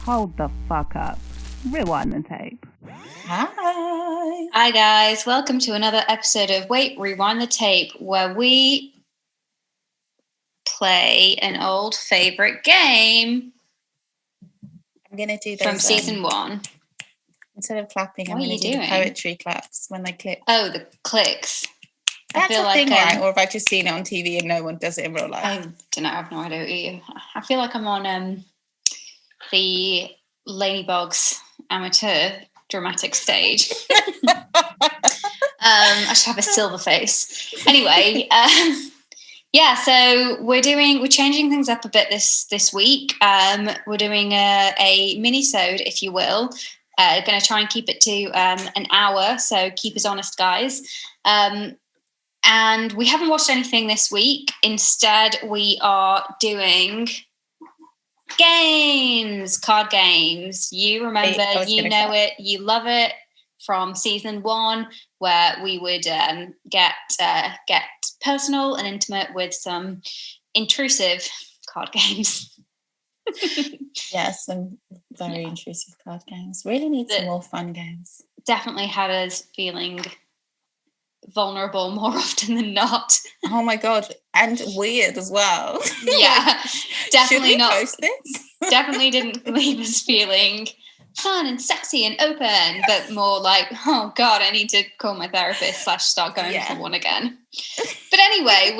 Hold the fuck up. Rewind the tape. Hi. Hi guys, welcome to another episode of Wait, Rewind the Tape, where we play an old favourite game. I'm going to do those from season 1. Instead of clapping, I'm What are going to you do the doing? poetry claps when they click. Oh, the clicks. That's feel a like, thing, right? Or have I just seen it on TV and no one does it in real life? I don't know, I have no idea what you. I feel like I'm on the Ladybugs amateur dramatic stage. I should have a silver face. Anyway, yeah, so we're changing things up a bit this week. We're doing a minisode, if you will. Going to try and keep it to an hour, so keep us honest, guys. And we haven't watched anything this week. Instead, we are doing games, card games. You remember, you know it, you love it from season 1, where we would get personal and intimate with some intrusive card games. Yes, some very intrusive card games. Really need some more fun games. Definitely had us feeling vulnerable more often than not. Oh my god, and weird as well. Yeah, definitely not. Post this? Definitely didn't leave us feeling fun and sexy and open, but more like, oh god, I need to call my therapist / start going for one again. But anyway,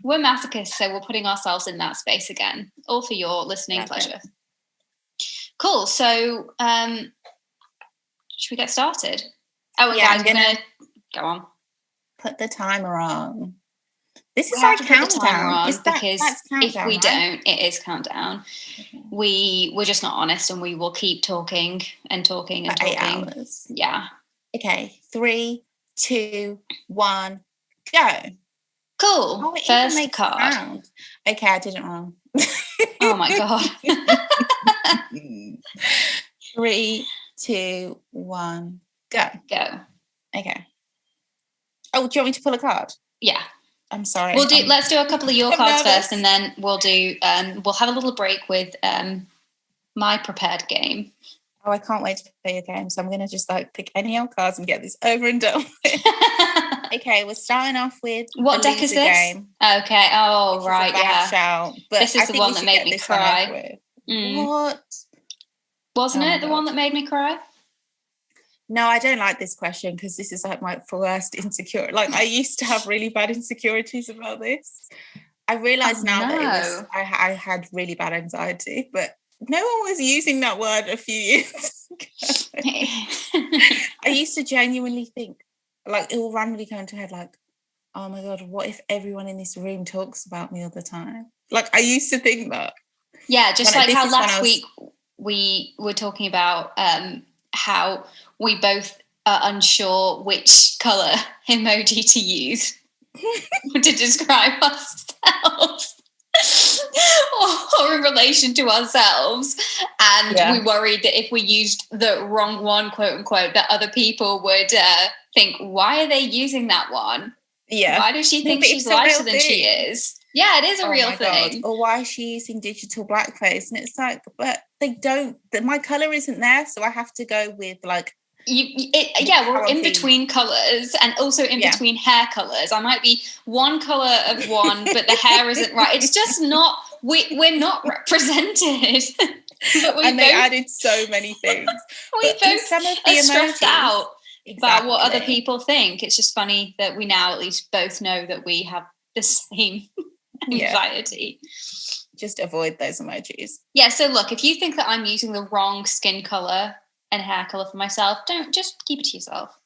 we're masochists, so we're putting ourselves in that space again, all for your listening pleasure. Cool. So should we get started? Oh, yeah, I'm gonna go on. Put the timer on. This is our countdown. Because countdown, if we right? don't, it is countdown. Okay. We're just not honest, and we will keep talking and talking and for talking. 8 hours. Yeah. Okay. 3, 2, 1, go. Cool. Oh, it First even makes card. Sound. Okay, I did it wrong. Oh my god. 3, 2, 1, go. Go. Okay. Oh, do you want me to pull a card? Yeah. I'm sorry. Let's do a couple of your cards first, and then we'll have a little break with my prepared game. Oh, I can't wait to play your game. So I'm going to just pick any old cards and get this over and done with. Okay, we're starting off with what deck is this? Game. Okay. Oh, right. Yeah. Shout, but this is the one that made me cry. What? Wasn't it the one that made me cry? No, I don't like this question because this is my worst insecurity. I used to have really bad insecurities about this. I realise now that I had really bad anxiety, but no one was using that word a few years ago. I used to genuinely think, it will randomly come into head, oh my God, what if everyone in this room talks about me all the time? I used to think that. Yeah, just how last week we were talking about how we both are unsure which colour emoji to use to describe ourselves or in relation to ourselves. And we worried that if we used the wrong one, quote unquote, that other people would think, why are they using that one? Yeah. Why does she think she's lighter than she is? Yeah, it is a real thing. God. Or why is she using digital blackface? And it's but they don't. My colour isn't there, so I have to go with we're in between colours and also in between hair colours. I might be one colour of one, but the hair isn't right. It's just not. We're not represented. But they added so many things. We both are stressed out about what other people think. It's just funny that we now at least both know that we have the same anxiety. Just avoid those emojis. Yeah, so look, if you think that I'm using the wrong skin colour and hair colour for myself, don't, just keep it to yourself.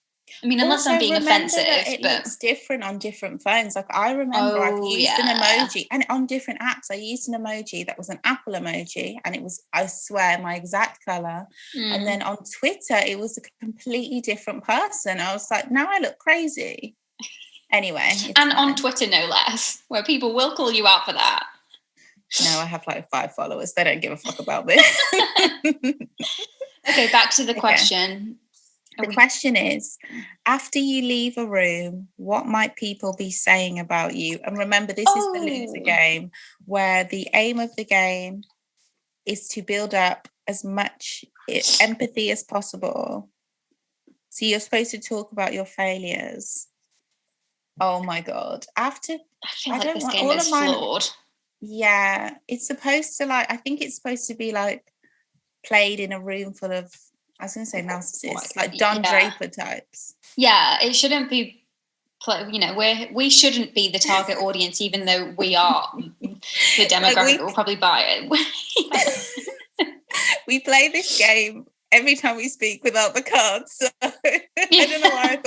I mean, unless I'm being offensive. It looks different on different phones. I remember I've used an emoji, and on different apps, I used an emoji that was an apple emoji, and it was, I swear, my exact colour. And then on Twitter, it was a completely different person. I was like, now I look crazy. Anyway. And on Twitter, no less, where people will call you out for that. No, I have 5 followers. They don't give a fuck about this. Okay, back to the question. The question is, after you leave a room, what might people be saying about you? And remember, this is the loser game, where the aim of the game is to build up as much empathy as possible. So you're supposed to talk about your failures. Oh my God. I feel like this game is flawed. Yeah. It's supposed to I think it's supposed to be played in a room full of, I was going to say narcissists, like Don Draper types. Yeah, it shouldn't be, we shouldn't be the target audience, even though we are the demographic that will probably buy it. We play this game every time we speak without the cards. So I don't know why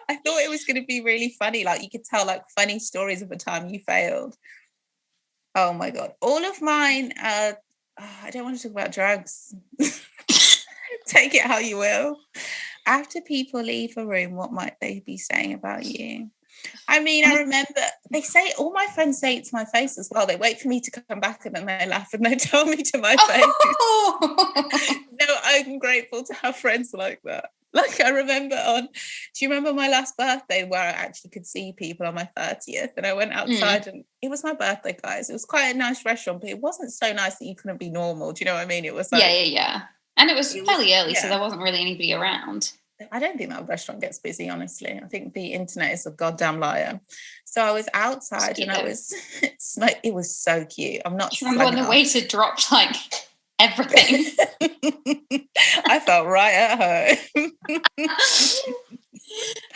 I thought it was going to be really funny. You could tell funny stories of a time you failed. Oh my God. All of mine, I don't want to talk about drugs. Take it how you will. After people leave a room, what might they be saying about you? I mean, I remember all my friends say it to my face as well. They wait for me to come back and then they laugh and they tell me to my face. No, I'm grateful to have friends like that. I remember do you remember my last birthday where I actually could see people on my 30th and I went outside and it was my birthday, guys. It was quite a nice restaurant, but it wasn't so nice that you couldn't be normal. Do you know what I mean? It was yeah. And it was fairly early, so there wasn't really anybody around. I don't think that restaurant gets busy, honestly. I think the internet is a goddamn liar. So I was outside and I was it was so cute. I'm not. Do you remember when the waiter dropped everything? I felt right at home.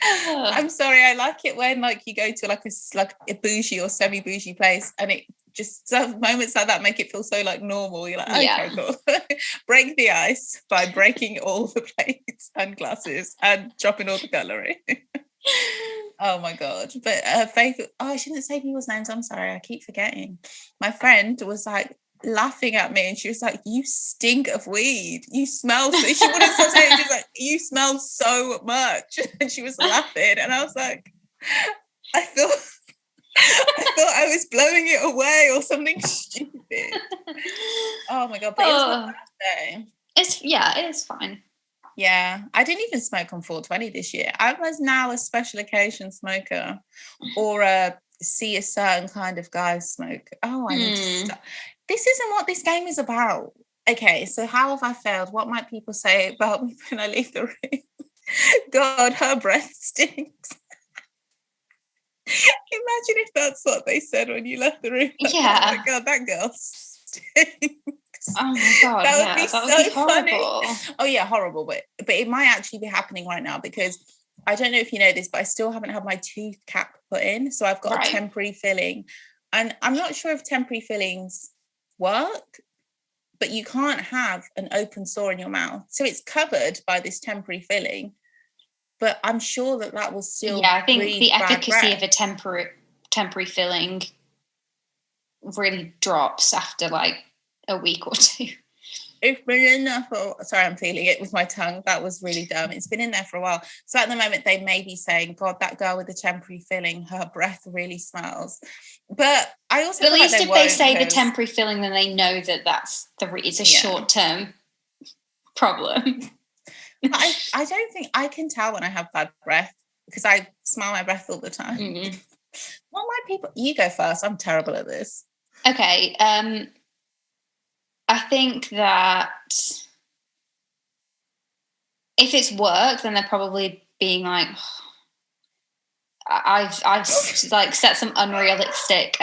I'm sorry. I like it when you go to a bougie or semi-bougie place and it just moments like that make it feel so normal. You're okay, cool. Break the ice by breaking all the plates and glasses and dropping all the cutlery. Oh my God. But Faith, I shouldn't say people's names. I'm sorry. I keep forgetting. My friend was laughing at me and she was like, you stink of weed. You smell so she wouldn't stop saying, she was like, you smell so much. And she was laughing and I was like, I thought I was blowing it away or something stupid. Oh my God. But it was my birthday. It is fine. Yeah. I didn't even smoke on 420 this year. I was now a special occasion smoker or see a certain kind of guy smoke. Oh, I need to stop. This isn't what this game is about. Okay, so how have I failed? What might people say about me when I leave the room? God, her breath stinks. Imagine if that's what they said when you left the room. Yeah. Oh my God, that girl stinks. Oh my God, that would be horrible. Funny. Oh yeah, horrible. But it might actually be happening right now because I don't know if you know this, but I still haven't had my tooth cap put in. So I've got a temporary filling. And I'm not sure if temporary fillings work, but you can't have an open sore in your mouth. So it's covered by this temporary filling. But I'm sure that will still. Yeah, I think the efficacy of a temporary filling really drops after a week or two. It's been in there sorry, I'm feeling it with my tongue. That was really dumb. It's been in there for a while. So at the moment, they may be saying, God, that girl with the temporary filling, her breath really smells. But I also at least if they say the temporary filling, then they know that it's a short-term problem. I don't think I can tell when I have bad breath because I smell my breath all the time. Mm-hmm. What might people? You go first. I'm terrible at this. Okay. I think that if it's work, then they're probably being I've set some unrealistic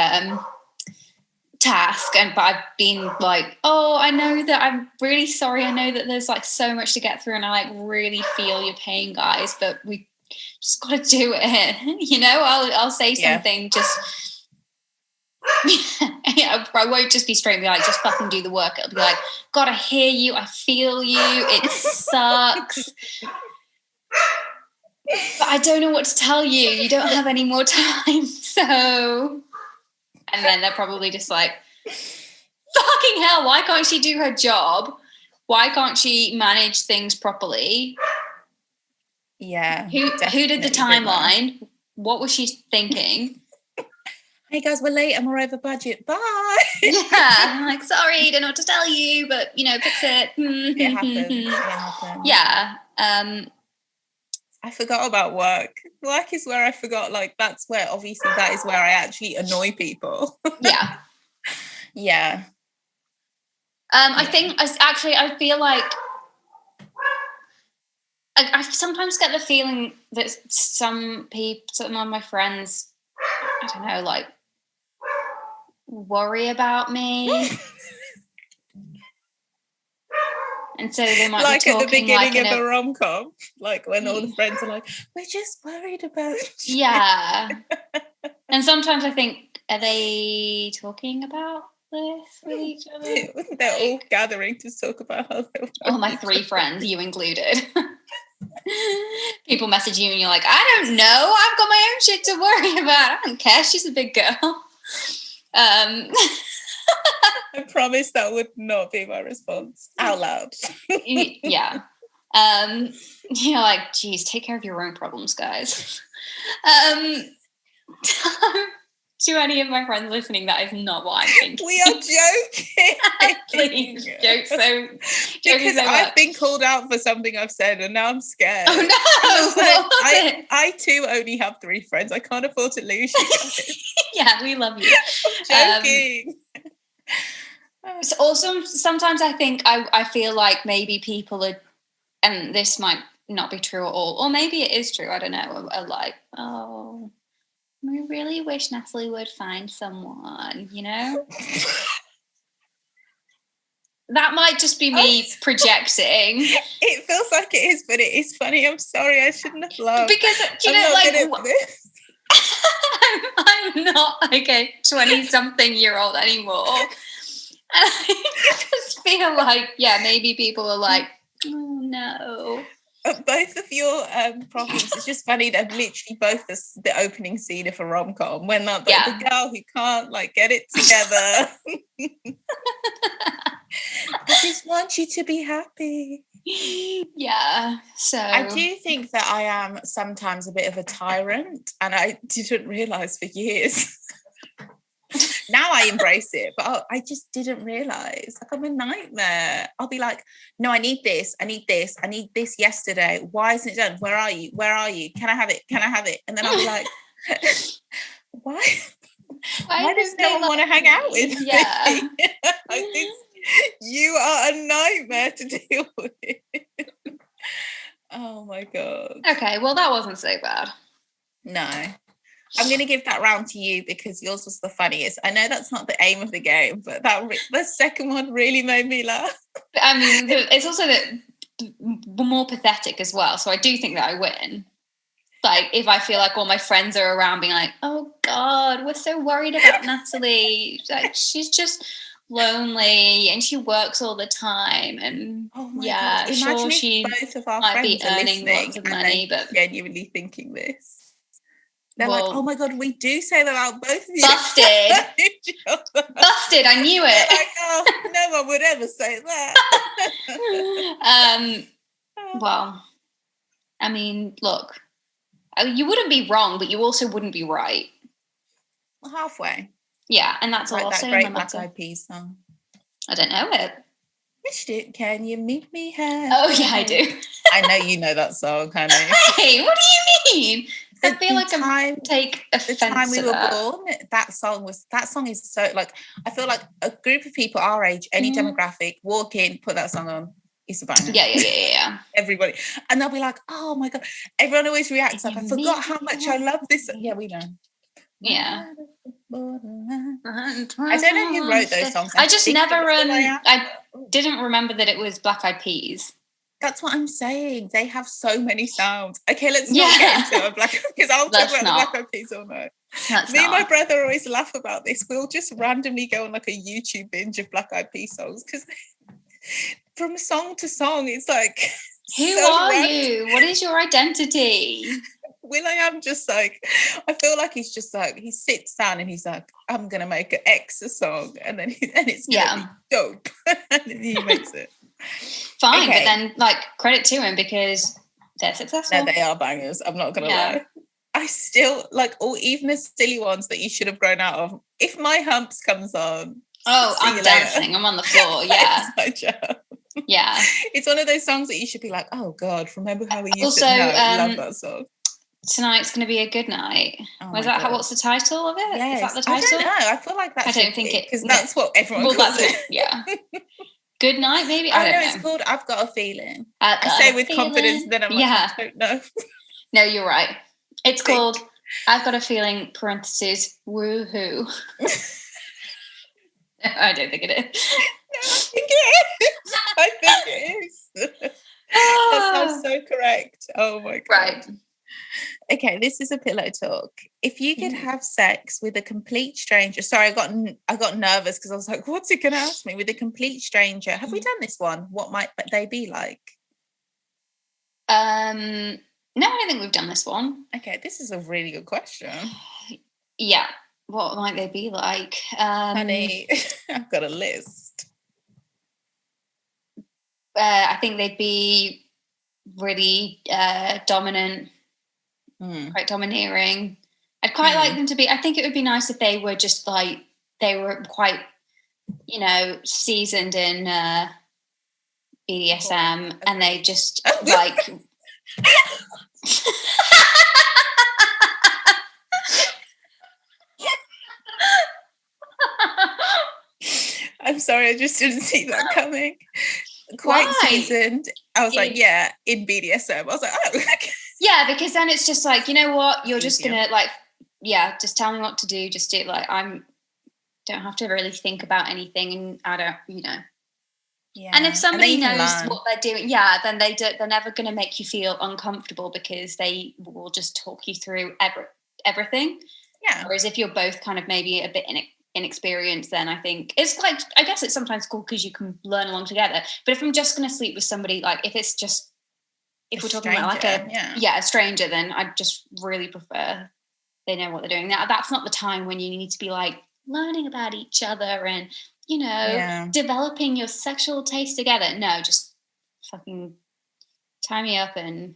task, but I've been I know that I'm really sorry. I know that there's so much to get through, and I really feel your pain, guys. But we just got to do it. I'll say something just. I won't just be straight and be just fucking do the work. It'll be God, I hear you, I feel you, it sucks, but I don't know what to tell you. You don't have any more time, so. And then they're probably just fucking hell, why can't she do her job? Why can't she manage things properly? Yeah. Who did the timeline? What was she thinking? Hey guys, we're late and we're over budget. Bye. Yeah, I'm sorry, don't know what to tell you, but fix it. It happens. Yeah. I forgot about work. Work is where I forgot. That's where obviously that is where I actually annoy people. Yeah. Yeah. I think I feel like I sometimes get the feeling that some of my friends, I don't know, like worry about me. And so they might like be talking at the beginning like of a rom-com, like when all the friends are like, we're just worried about you. Yeah. And sometimes I think, are they talking about this with each other? They're all gathering to talk about how they're all my 3 friends, you included. People message you and you're like, I don't know, I've got my own shit to worry about. I don't care, she's a big girl. I promise that would not be my response out loud. Yeah. You're like, geez, take care of your own problems, guys. To any of my friends listening, that is not what I'm thinking. We are joking. Please, because I've been called out for something I've said and now I'm scared. Oh no! I too only have 3 friends. I can't afford to lose you guys. Yeah, we love you. I'm joking. So also, sometimes I think I feel like maybe people are, and this might not be true at all, or maybe it is true, I don't know, are like, oh, I really wish Natalie would find someone, you know? That might just be me projecting. It feels like it is, but it is funny. I'm sorry, I shouldn't have laughed. Because, you know, like, I'm not like a 20-something-year-old anymore. And I just feel like, yeah, maybe people are like, oh, no. Both of your problems, it's just funny, they're literally both the opening scene of a rom-com when the girl who can't, like, get it together. I just want you to be happy. Yeah, so I do think that I am sometimes a bit of a tyrant, and I didn't realise for years. Now I embrace it, but I just didn't realise. Like, I'm a nightmare. I'll be like, no, I need this yesterday. Why isn't it done? Where are you? Can I have it? And then I'll be like, why does no one want to hang out with me? I think you are a nightmare to deal with. Oh my God. Okay, well, that wasn't so bad. No. I'm going to give that round to you because yours was the funniest. I know that's not the aim of the game, but the second one really made me laugh. I mean, it's also more pathetic as well. So I do think that I win. Like, if I feel like all my friends are around being like, oh God, we're so worried about Natalie. Like, she's just lonely and she works all the time. And God. Sure, she both of our might friends be earning lots of money, but genuinely thinking this. They're like, oh my God, we do say that about both of you. Busted. Busted, I knew it. Like, oh, no one would ever say that. Well, I mean, look, you wouldn't be wrong, but you also wouldn't be right. Well, halfway. Yeah, and that's like also that great Black Eyed Peas song. I don't know it. Yes, you do. Can you meet me here? Oh, yeah, I do. I know you know that song, honey. Hey, what do you mean? I feel like I take offense the time we were that. born, that song is so, like, I feel like a group of people our age, any demographic, walk in, put that song on, it's a banger. Yeah. Everybody. And they'll be like, oh my God. Everyone always reacts like, I forgot how much I love this. Yeah, we know. Yeah. I don't know who wrote those songs. I just never, I didn't remember that it was Black Eyed Peas. That's what I'm saying. They have so many sounds. Okay, let's not get into it, because I'll talk about the Black Eyed Peas all night. Me and my brother always laugh about this. We'll just randomly go on like a YouTube binge of Black Eyed Peas songs because from song to song, it's like, who are you? What is your identity? Will.i.am just like, I feel like he's just like, he sits down and he's like, I'm gonna make an X song, and then it's gonna be dope, and then he makes it. Fine, but then, like, credit to him because they're successful. No, they are bangers. I'm not gonna lie. I still like even the silly ones that you should have grown out of. If My Humps comes on, I'm dancing. I'm on the floor. Yeah, that's my job. Yeah, it's one of those songs that you should be like, oh God, remember how we used to love that song. Tonight's going to be a good night. What's the title of it? Yes. Is that the title? I don't know. I feel like that. I don't think it because that's what everyone calls it. Yeah. Good night, maybe? I don't know. It's called I've Got a Feeling. I say with confidence, then I'm like, I don't know. No, you're right. It's called I've Got a Feeling, parentheses, woohoo. No, I don't think it is. No, I think it is. That sounds so correct. Oh my God. Right. Okay, this is a pillow talk. If you could have sex with a complete stranger, sorry, I got nervous because I was like, what's it going to ask me? With a complete stranger. Have we done this one? What might they be like? No, I don't think we've done this one. Okay, this is a really good question. Yeah. What might they be like? Honey, I've got a list. I think they'd be really dominant, quite domineering. I'd quite like them to be, I think it would be nice if they were just like, they were quite, seasoned in BDSM and they just like... I'm sorry, I just didn't see that coming. Quite seasoned. I was like, yeah, in BDSM. I was like, oh. Yeah, because then it's just like, you know what? You're just going to like, just tell me what to do. Just do it. Like, don't have to really think about anything. And I don't, Yeah. And if somebody knows what they're doing, then they're never going to make you feel uncomfortable because they will just talk you through everything. Yeah. Whereas if you're both kind of maybe a bit inexperienced, then I think it's like, I guess it's sometimes cool because you can learn along together. But if I'm just going to sleep with somebody, like if we're talking about like a stranger, then I just really prefer they know what they're doing. Now, that's not the time when you need to be like learning about each other and, developing your sexual taste together. No, just fucking tie me up and...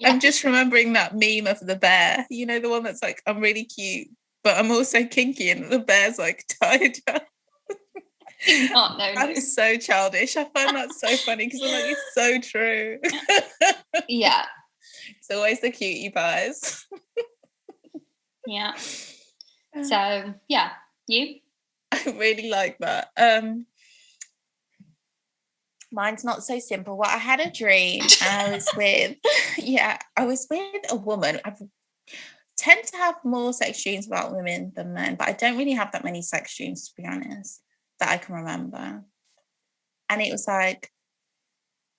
I'm just remembering that meme of the bear, the one that's like, I'm really cute, but I'm also kinky, and the bear's like tied up. I'm so childish. I find that so funny because I'm like, it's so true. Yeah. It's always the cutie pies. Yeah. So, yeah. You? I really like that. Mine's not so simple. Well, I had a dream and I was with a woman. I tend to have more sex dreams about women than men, but I don't really have that many sex dreams, to be honest, that I can remember. And it was like,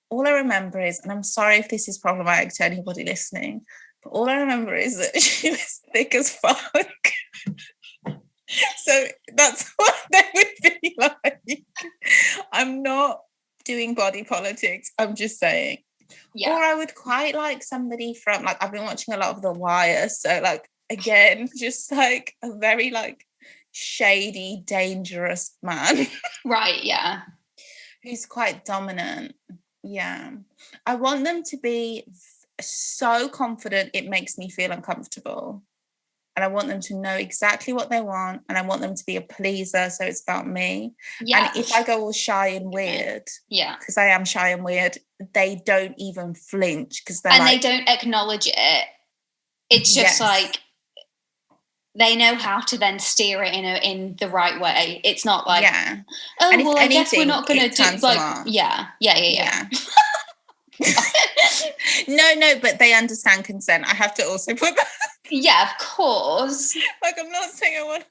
all I remember is, and I'm sorry if this is problematic to anybody listening, but all I remember is that she was thick as fuck. So that's what they would be like. I'm not doing body politics, I'm just saying. Yeah. Or I would quite like somebody from, like, I've been watching a lot of The Wire, so like, again, just like a very like shady, dangerous man. Right, yeah. Who's quite dominant. Yeah. I want them to be so confident it makes me feel uncomfortable. And I want them to know exactly what they want, and I want them to be a pleaser, so it's about me. Yeah. And if I go all shy and weird, because I am shy and weird, they don't even flinch because they don't acknowledge it. It's just like they know how to then steer it in the right way. It's not like I guess we're not going to do like yeah. No, but they understand consent. I have to also put that. Yeah, of course. Like, I'm not saying I want.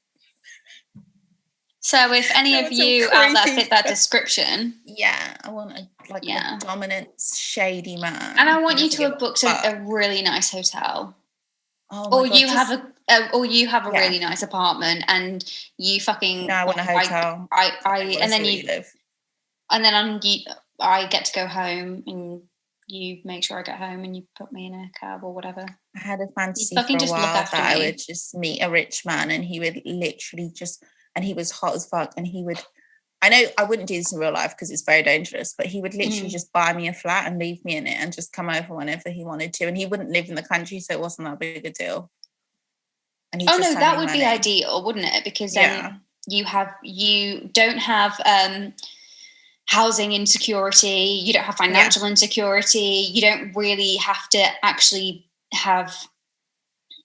So, if any of you out there fit that description, I want a dominant, shady man, and I want you to have booked a really nice hotel, or you have a really nice apartment, and you fucking. No, I want a hotel. And then you live, and then I get to go home and. You make sure I get home and you put me in a cab or whatever. I had a fantasy for a while that I would just meet a rich man and he would literally and he was hot as fuck, and he would, I know I wouldn't do this in real life because it's very dangerous, but he would literally just buy me a flat and leave me in it and just come over whenever he wanted to, and he wouldn't live in the country, so it wasn't that big a deal. And that would be ideal, wouldn't it? Because then you don't have housing insecurity, you don't have financial insecurity, you don't really have to actually have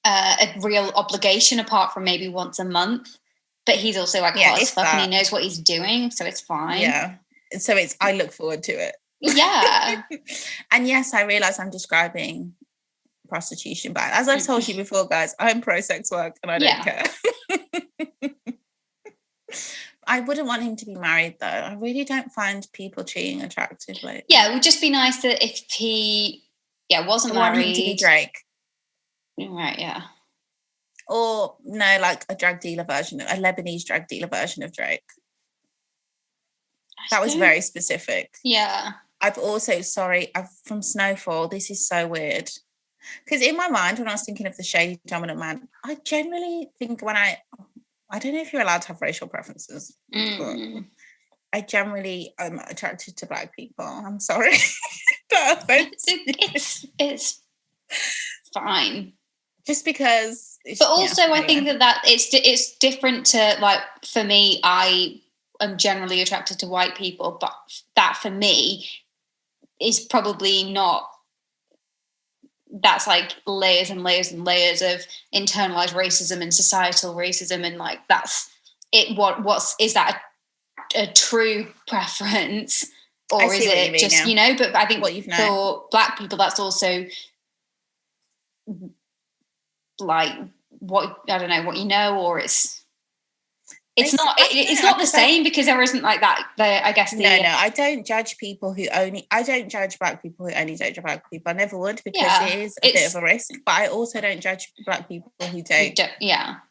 a real obligation apart from maybe once a month But he's also like hot as fuck and he knows what he's doing, so it's fine. Yeah. So I look forward to it. Yeah. And yes, I realise I'm describing prostitution, but as I've told you before, guys, I'm pro sex work and I don't care. I wouldn't want him to be married though. I really don't find people cheating attractive. Like, yeah, it would just be nice that if he wasn't married. I want him to be Drake. Right, yeah. Or no, like a Lebanese drug dealer version of Drake. That was very specific. Yeah. I've from Snowfall, this is so weird. Because in my mind, when I was thinking of the shady dominant man, I generally think I don't know if you're allowed to have racial preferences, but I generally am attracted to black people. I'm sorry. It's fine. Just because. But also I think that it's different to, like, for me, I am generally attracted to white people, but that for me is probably not, that's like layers and layers and layers of internalized racism and societal racism, and like that's it. Is that a true preference, or is it just But I think for black people, that's also like what or it's not the same, because there isn't like that. I guess I don't judge people who I don't judge black people who only date black people. I never would, because it is a bit of a risk. But I also don't judge black people who date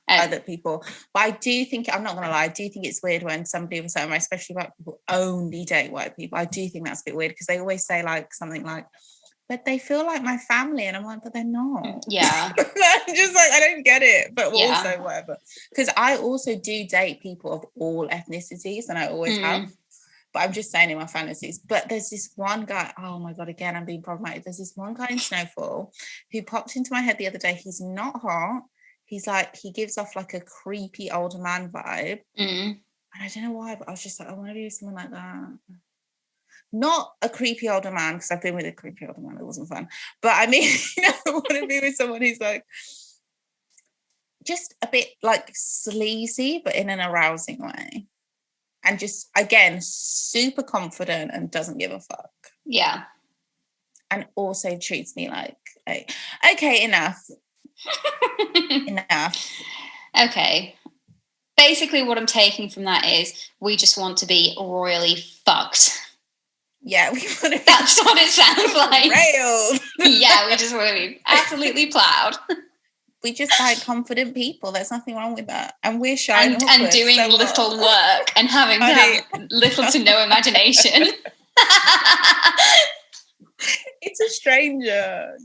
other people. But I do think, I'm not going to lie, I do think it's weird when somebody of a certain race, especially black people, only date white people. I do think that's a bit weird, because they always say like something like, but they feel like my family, and I'm like, but they're not. Yeah. I'm just like, I don't get it, but also whatever. Because I also do date people of all ethnicities, and I always have. But I'm just saying in my fantasies. But there's this one guy, oh my God, again, I'm being problematic. There's this one guy in Snowfall who popped into my head the other day. He's not hot. He's like, he gives off like a creepy older man vibe. And I don't know why, but I was just like, I want to be with someone like that. Not a creepy older man, because I've been with a creepy older man. It wasn't fun. But I mean, I want to be with someone who's like just a bit like sleazy, but in an arousing way. And just, again, super confident and doesn't give a fuck. Yeah. And also treats me like, okay, enough. Enough. Okay. Basically, what I'm taking from that is we just want to be royally fucked. Yeah, we want to. That's what it sounds like. Railed. Yeah, we just want to be absolutely plowed. We just like confident people. There's nothing wrong with that. And we're shy and doing little work and having to have little to no imagination. It's a stranger.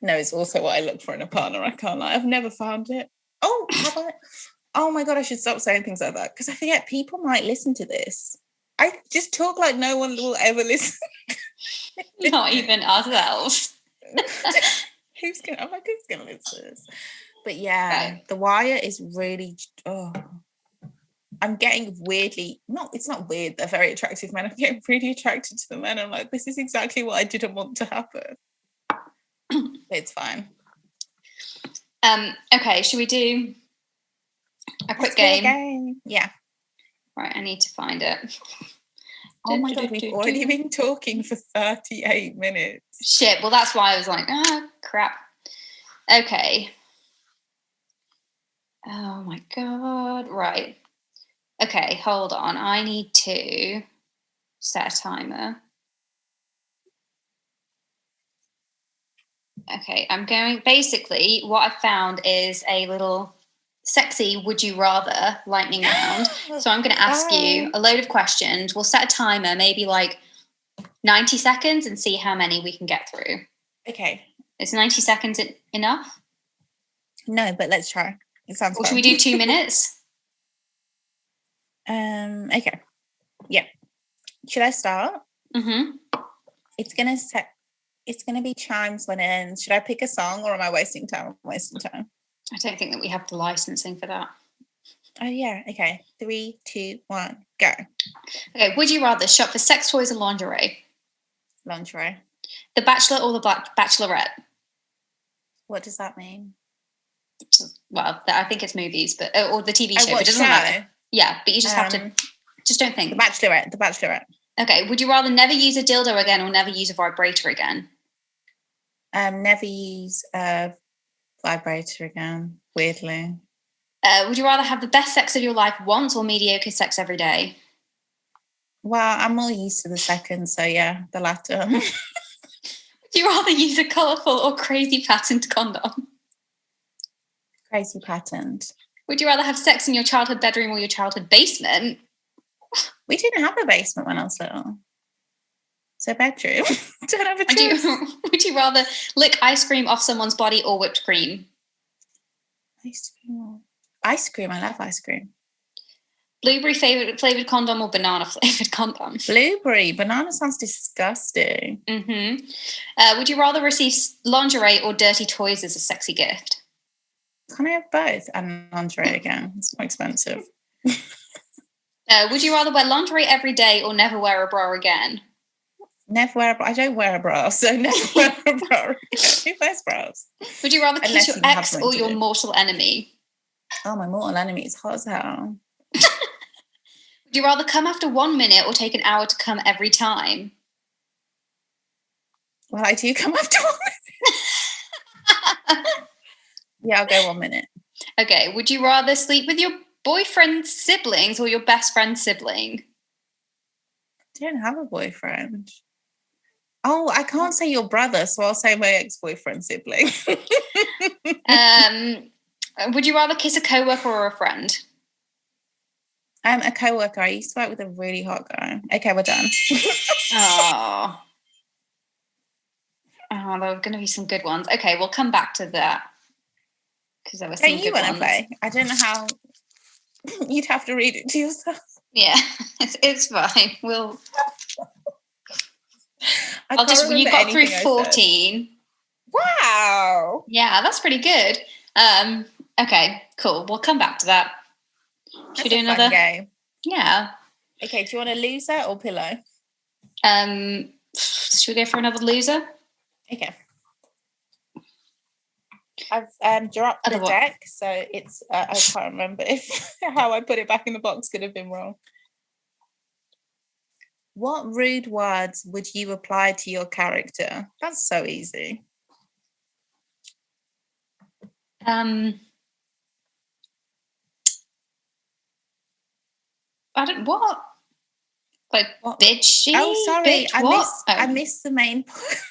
No, it's also what I look for in a partner. I can't lie. I've never found it. Oh, have I? Oh my God, I should stop saying things like that, because I forget people might listen to this. I just talk like no one will ever listen. Not even ourselves. Who's gonna listen to this? But yeah, The Wire is really I'm getting weirdly, it's not weird, they're very attractive men. I'm getting really attracted to the men. I'm like, this is exactly what I didn't want to happen. It's fine. Okay, should we do a quick game? Yeah. Right, I need to find it. Oh my God, we've already been talking for 38 minutes. Shit, well, that's why I was like, crap. Okay. Oh my God, right. Okay, hold on. I need to set a timer. Okay, basically, what I found is a little sexy would you rather lightning round. So I'm going to ask you a load of questions. We'll set a timer, maybe like 90 seconds, and see how many we can get through. Okay. Is 90 seconds enough? No, but let's try. It sounds fun. Should we do 2 minutes? Okay. Yeah. Should I start? Mm-hmm. It's gonna be chimes when it ends. Should I pick a song, or am I wasting time? I'm wasting time. I don't think that we have the licensing for that. Oh yeah. Okay. 3, 2, 1, go. Okay. Would you rather shop for sex toys or lingerie? Lingerie. The Bachelor or the Bachelorette? What does that mean? Well, I think it's movies, but or the TV show. But it doesn't matter. Yeah, but you just have to. Just don't think. The Bachelorette. Okay. Would you rather never use a dildo again or never use a vibrator again? Never use a vibrator again. Weirdly. Would you rather have the best sex of your life once or mediocre sex every day? Well, I'm more used to the second, so yeah, the latter. Would you rather use a colourful or crazy patterned condom? Crazy patterned. Would you rather have sex in your childhood bedroom or your childhood basement? We didn't have a basement when I was little. So bedroom. Don't have a choice. Would you rather lick ice cream off someone's body or whipped cream? Ice cream. I love ice cream. Blueberry flavoured condom or banana flavoured condom? Blueberry. Banana sounds disgusting. Mm-hmm. Would you rather receive lingerie or dirty toys as a sexy gift? Can I have both? And lingerie again. It's more expensive. Would you rather wear lingerie every day or never wear a bra again? Never wear a bra. I don't wear a bra, so never wear a bra again. Who wears bras? Would you rather kiss your ex or your mortal enemy? Oh, my mortal enemy is hot as hell. Would you rather come after 1 minute or take an hour to come every time? Well, I do come after 1 minute. Yeah, I'll go 1 minute. Okay. Would you rather sleep with your boyfriend's siblings or your best friend's sibling? I don't have a boyfriend. Oh, I can't say your brother, so I'll say my ex-boyfriend's sibling. Would you rather kiss a co-worker or a friend? A co-worker. I used to work with a really hot guy. Okay, we're done. Oh, there are going to be some good ones. Okay, we'll come back to that because there were some good ones. You want to play? I don't know how. You'd have to read it to yourself. Yeah, it's fine. We'll. You got through 14. Wow. Yeah, that's pretty good. Okay, cool. We'll come back to that. Should we do another game? Yeah. Okay, do you want a loser or pillow? Should we go for another loser? Okay. I've dropped the deck, so it's I can't remember if how I put it back in the box could have been wrong. What rude words would you apply to your character? That's so easy. I don't what? Like what? Bitchy? Oh, sorry, bitch, I missed the main point.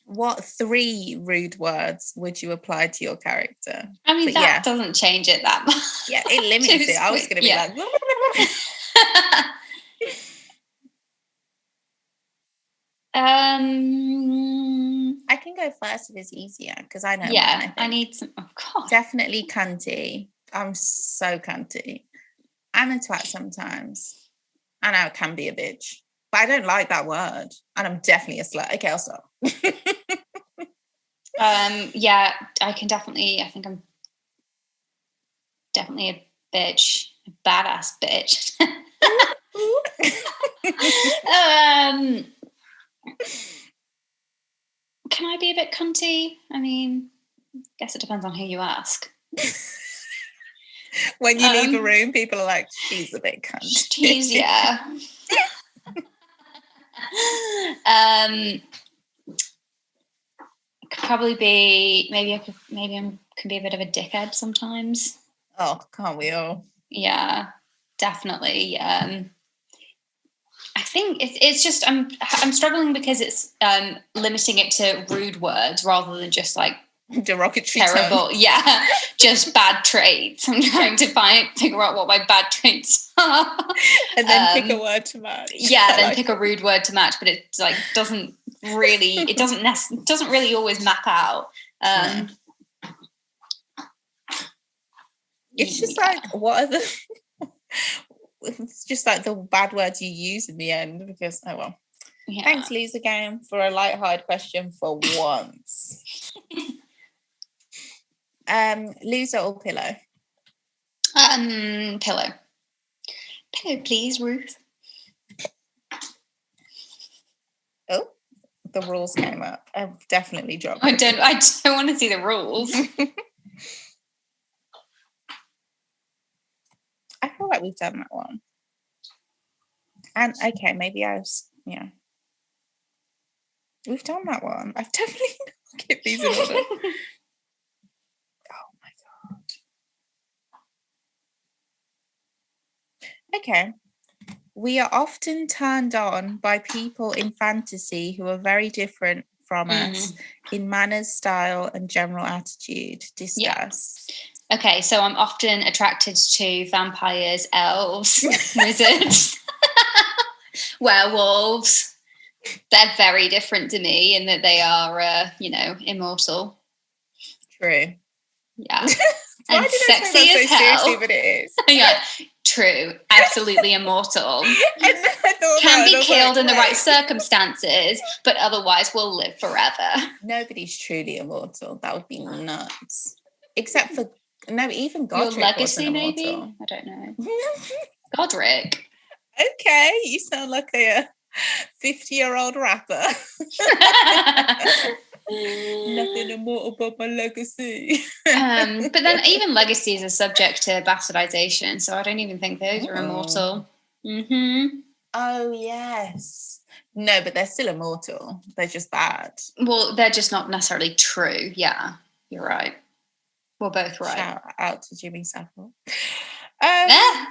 What 3 rude words would you apply to your character? I mean, that doesn't change it that much. Yeah, it limits it. I was going to be like... I can go first if it's easier, because I know mine, I need some... Oh, God. Definitely cunty. I'm so cunty. I'm a twat sometimes. I know it can be a bitch. But I don't like that word. And I'm definitely a slut. Okay, I'll stop. Yeah, I think I'm definitely a bitch. A badass bitch. Can I be a bit cunty? I mean, I guess it depends on who you ask. When you leave a room, people are like, she's a bit cunty. Yeah. Could probably be maybe I can be a bit of a dickhead sometimes. Oh, can't we all? Yeah, definitely. I think it's just I'm struggling because it's limiting it to rude words rather than just like derogatory terrible terms. Yeah, just bad traits. I'm trying to figure out what my bad traits are and then pick a word to match. Yeah, then pick a rude word to match, but it like doesn't really always map out. It's just like, what are the it's just like the bad words you use in the end, because thanks loser game for a light-hearted question for once. Loser or pillow? Pillow please, Ruth. Oh, the rules came up, I've definitely dropped I don't want to see the rules. I feel like we've done that one. And okay, maybe we've done that one. I've definitely not get these in order. Oh my God. Okay. We are often turned on by people in fantasy who are very different from us in manners, style, and general attitude. Discuss. Yeah. Okay, so I'm often attracted to vampires, elves, wizards, werewolves. They're very different to me in that they are, immortal. True. Yeah. Why and did sexy I say that as so hell. seriously, but it is. Yeah. True. Absolutely immortal. Can be killed in the right circumstances, but otherwise will live forever. Nobody's truly immortal. That would be nuts. Except for even Godric. Your legacy, wasn't maybe? immortal. I don't know. Godric. Okay, you sound like a 50-year-old rapper. Nothing immortal but my legacy. But then even legacies are subject to bastardization, so I don't even think those are immortal. Mm-hmm. Oh, yes. No, but they're still immortal. They're just bad. Well, they're just not necessarily true. Yeah, you're right. We're both right. Shout out to Jimmy Savile. Huh?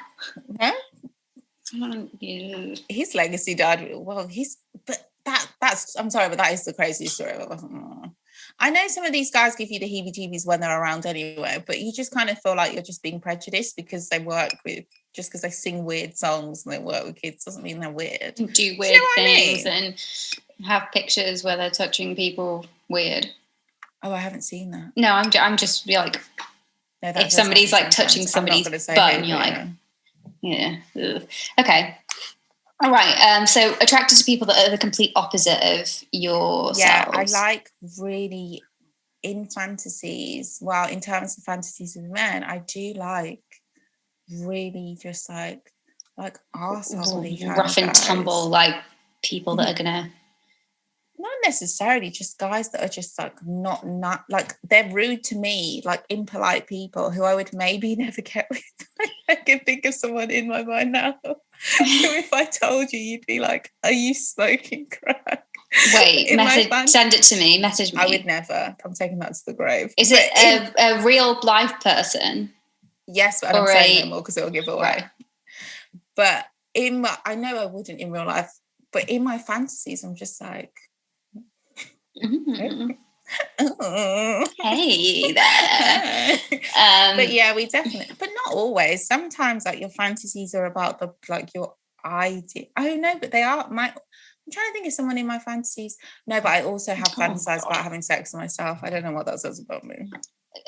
His legacy died. Well, that's I'm sorry, but that is the craziest story I've ever. I know some of these guys give you the heebie-jeebies when they're around anyway, but you just kind of feel like you're just being prejudiced because they just because they sing weird songs and they work with kids doesn't mean they're weird. Do weird things and have pictures where they're touching people weird. Oh, I haven't seen that. No, I'm just like, no, if somebody's like touching somebody's butt and you're like, yeah. Ugh. Okay. All right. So attracted to people that are the complete opposite of yourselves. Yeah, I like really in fantasies. Well, in terms of fantasies with men, I do like really just like arsehole rough and tumble, like people that are gonna. Not necessarily, just guys that are just like not like they're rude to me, like impolite people who I would maybe never get with. I can think of someone in my mind now. If I told you, you'd be like, "Are you smoking crack?" Wait, send it to me. Message me. I would never. I'm taking that to the grave. Is it a real live person? Yes, but I'm saying no more because it'll give away. Right. But I know I wouldn't in real life, but in my fantasies, I'm just like. Mm-hmm. Hey there. But yeah, we definitely, but not always. Sometimes like your fantasies are about your idea. Oh no, but they are I'm trying to think of someone in my fantasies. No, but I also have fantasized about having sex with myself. I don't know what that says about me.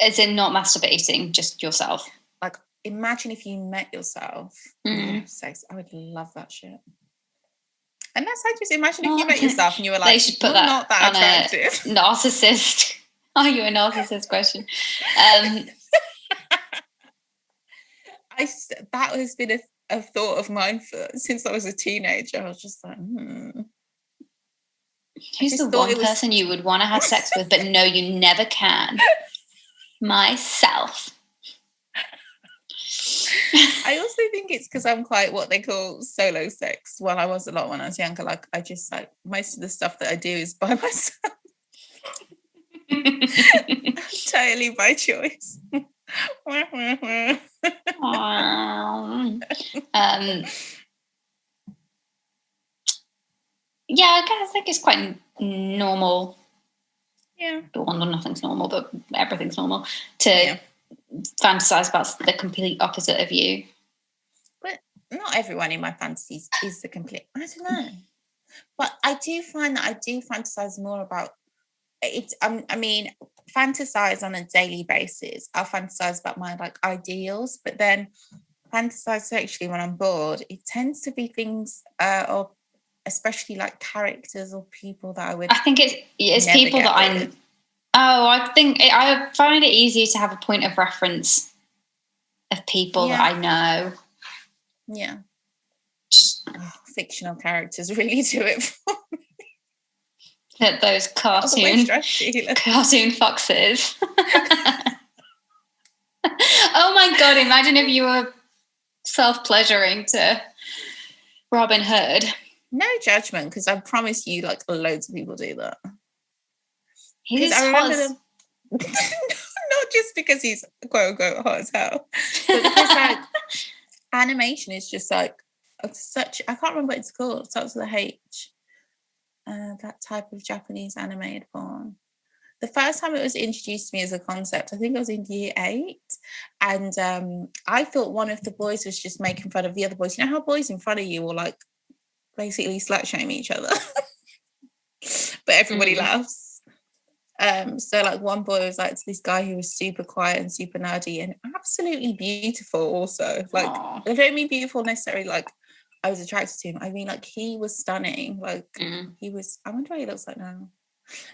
As in not masturbating, just yourself. Like imagine if you met yourself sex. I would love that shit. And that's how just imagine if you met yourself and you were like, they should put that not that attractive. Narcissist. Are you a narcissist question? That has been a thought of mine since I was a teenager. I was just like, Who's the one person you would want to have sex with, but no, you never can? Myself. I also think it's because I'm quite what they call solo sex. Well, I was a lot when I was younger. Like I just like most of the stuff that I do is by myself. Totally by choice. I think it's quite normal. Yeah. Well, nothing's normal, but everything's normal to fantasize about the complete opposite of you. But not everyone in my fantasies is the complete. I don't know. But I do find that I do fantasize more about it. I mean, fantasize on a daily basis. I'll fantasize about my like ideals, but then fantasize sexually when I'm bored. It tends to be things or especially like characters or people that I would. I think it's people that I'm. I think I find it easier to have a point of reference of people that I know. Yeah. Fictional characters really do it for me. That those cartoon foxes. Oh my God, imagine if you were self-pleasuring to Robin Hood. No judgment, because I promise you, like, loads of people do that. He's I remember hot. them. Not just because he's quote unquote hot as hell, but because like animation is just like such. I can't remember what it's called. It starts with a H. That type of Japanese animated porn. The first time it was introduced to me as a concept, I think I was in year 8, and I thought one of the boys was just making fun of the other boys. You know how boys in front of you will like basically slut shame each other, but everybody laughs. So like one boy was like to this guy who was super quiet and super nerdy and absolutely beautiful also. Like, I don't mean beautiful necessarily like I was attracted to him. I mean like he was stunning. Like he was, I wonder what he looks like now.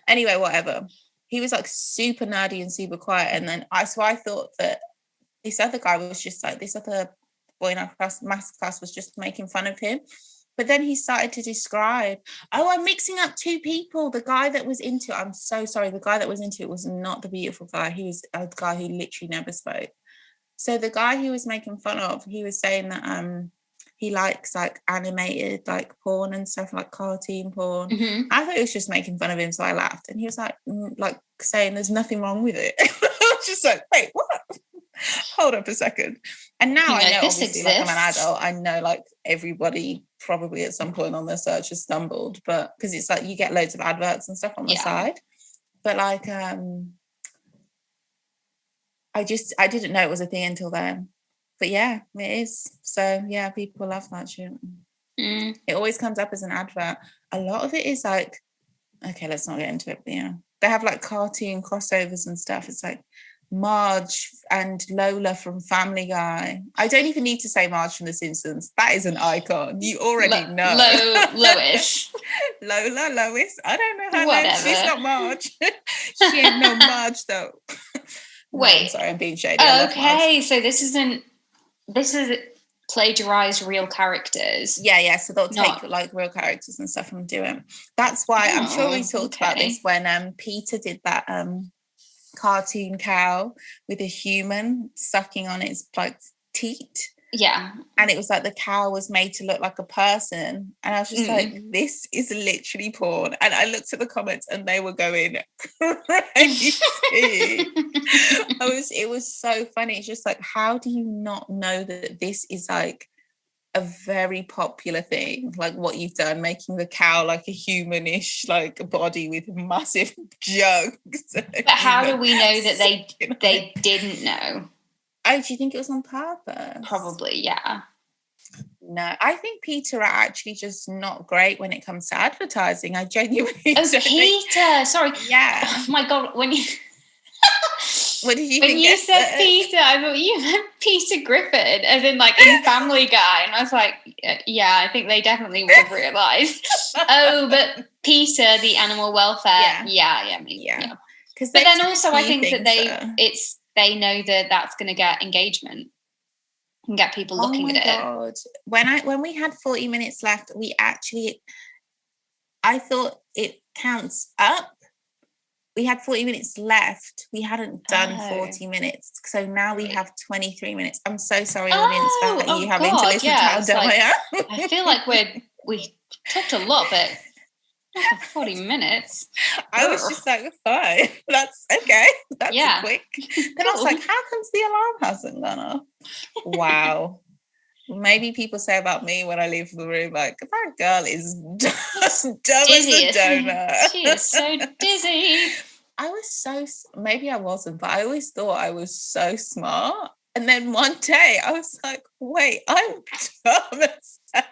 Anyway, whatever. He was like super nerdy and super quiet. And then I thought that this other guy was just like, this other boy in our class, maths class was just making fun of him. But then he started to describe, I'm mixing up 2 people. The guy that was into it, I'm so sorry. The guy that was into it was not the beautiful guy. He was a guy who literally never spoke. So the guy he was making fun of, he was saying that he likes like animated like porn and stuff, like cartoon porn. I thought he was just making fun of him, so I laughed. And he was like saying there's nothing wrong with it. I was just like, wait, what? Hold up a second. And now I know, obviously, like I'm an adult, I know like everybody probably at some point on their search has stumbled, but because it's like you get loads of adverts and stuff on the side. But like I didn't know it was a thing until then. But yeah, it is. So yeah, people love that shit. It always comes up as an advert. A lot of it is like, okay, let's not get into it, but yeah. They have like cartoon crossovers and stuff. It's like Marge and Lola from Family Guy. I don't even need to say Marge from The Simpsons. That is an icon. You already know. Lois. Lois. I don't know her Whatever. name. She's not Marge. She ain't no Marge though. Wait. No, I'm sorry, I'm being shady. Okay, so this is plagiarized real characters. Yeah. So they'll take like real characters and stuff and do it. That's why I'm sure we talked about this when Peter did that cartoon cow with a human sucking on its like teat. Yeah. And it was like the cow was made to look like a person. And I was just like, this is literally porn. And I looked at the comments and they were going crazy. It was so funny. It's just like, how do you not know that this is like a very popular thing, like what you've done, making the cow like a humanish like body with massive jugs. But how do we know that they didn't know? Oh, do you think it was on purpose? Probably, yeah. No, I think Peter are actually just not great when it comes to advertising. I genuinely don't Peter, sorry. Yeah. Oh my God, when you what did you when think you said Peter, I thought you meant Peter Griffin, as in like in Family Guy, and I was like, yeah, I think they definitely would have realised. Oh, but Peter, the animal welfare, yeah. But then also, I think that they know that that's going to get engagement and get people looking at it. When we had 40 minutes left, I thought it counts up. We had 40 minutes left. We hadn't done 40 minutes. So now we have 23 minutes. I'm so sorry, audience, for you having to listen to how dumb I am. I feel like we talked a lot, but not for 40 minutes. I was just like, fine. That's okay. That's quick. Then I was like, how comes the alarm hasn't gone off? Wow. Maybe people say about me when I leave the room, like, that girl is just dumb as a donut. She is so dizzy. Maybe I wasn't, but I always thought I was so smart. And then one day I was like, wait, I'm dumb as hell.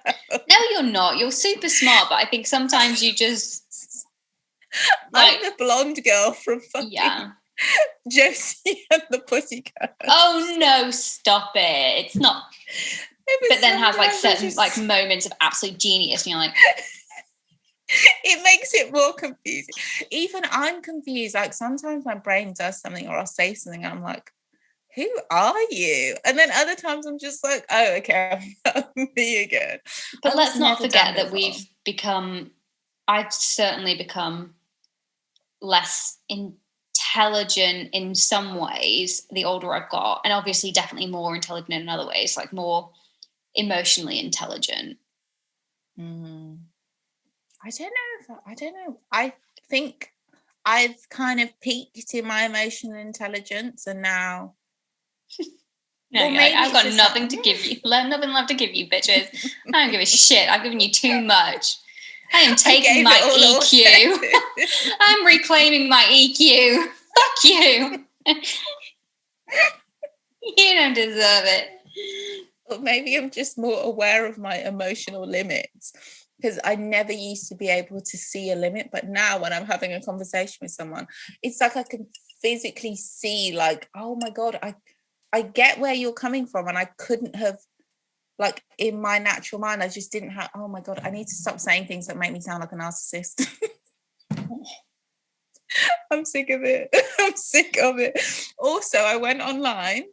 No, you're not. You're super smart, but I think sometimes you just... I'm the blonde girl from fucking Josie and the Pussycat. Oh, no, stop it. It's not... But then has like certain like moments of absolute genius, and you're like, it makes it more confusing. Even I'm confused. Like sometimes my brain does something, or I'll say something, and I'm like, "Who are you?" And then other times I'm just like, "Oh, okay, me again." But let's not forget that I've certainly become less intelligent in some ways the older I've got, and obviously definitely more intelligent in other ways, like more emotionally intelligent. I don't know. I think I've kind of peaked in my emotional intelligence, and now no, maybe I've got nothing to give you. Nothing left to give you, bitches. I don't give a shit. I've given you too much. I am taking my EQ. I'm reclaiming my EQ. Fuck you. You don't deserve it. Or maybe I'm just more aware of my emotional limits, because I never used to be able to see a limit, but now when I'm having a conversation with someone, it's like I can physically see, like, oh my God, I get where you're coming from, and I couldn't have, like, in my natural mind, I just didn't have, oh my God, I need to stop saying things that make me sound like a narcissist. I'm sick of it. I'm sick of it. Also, I went online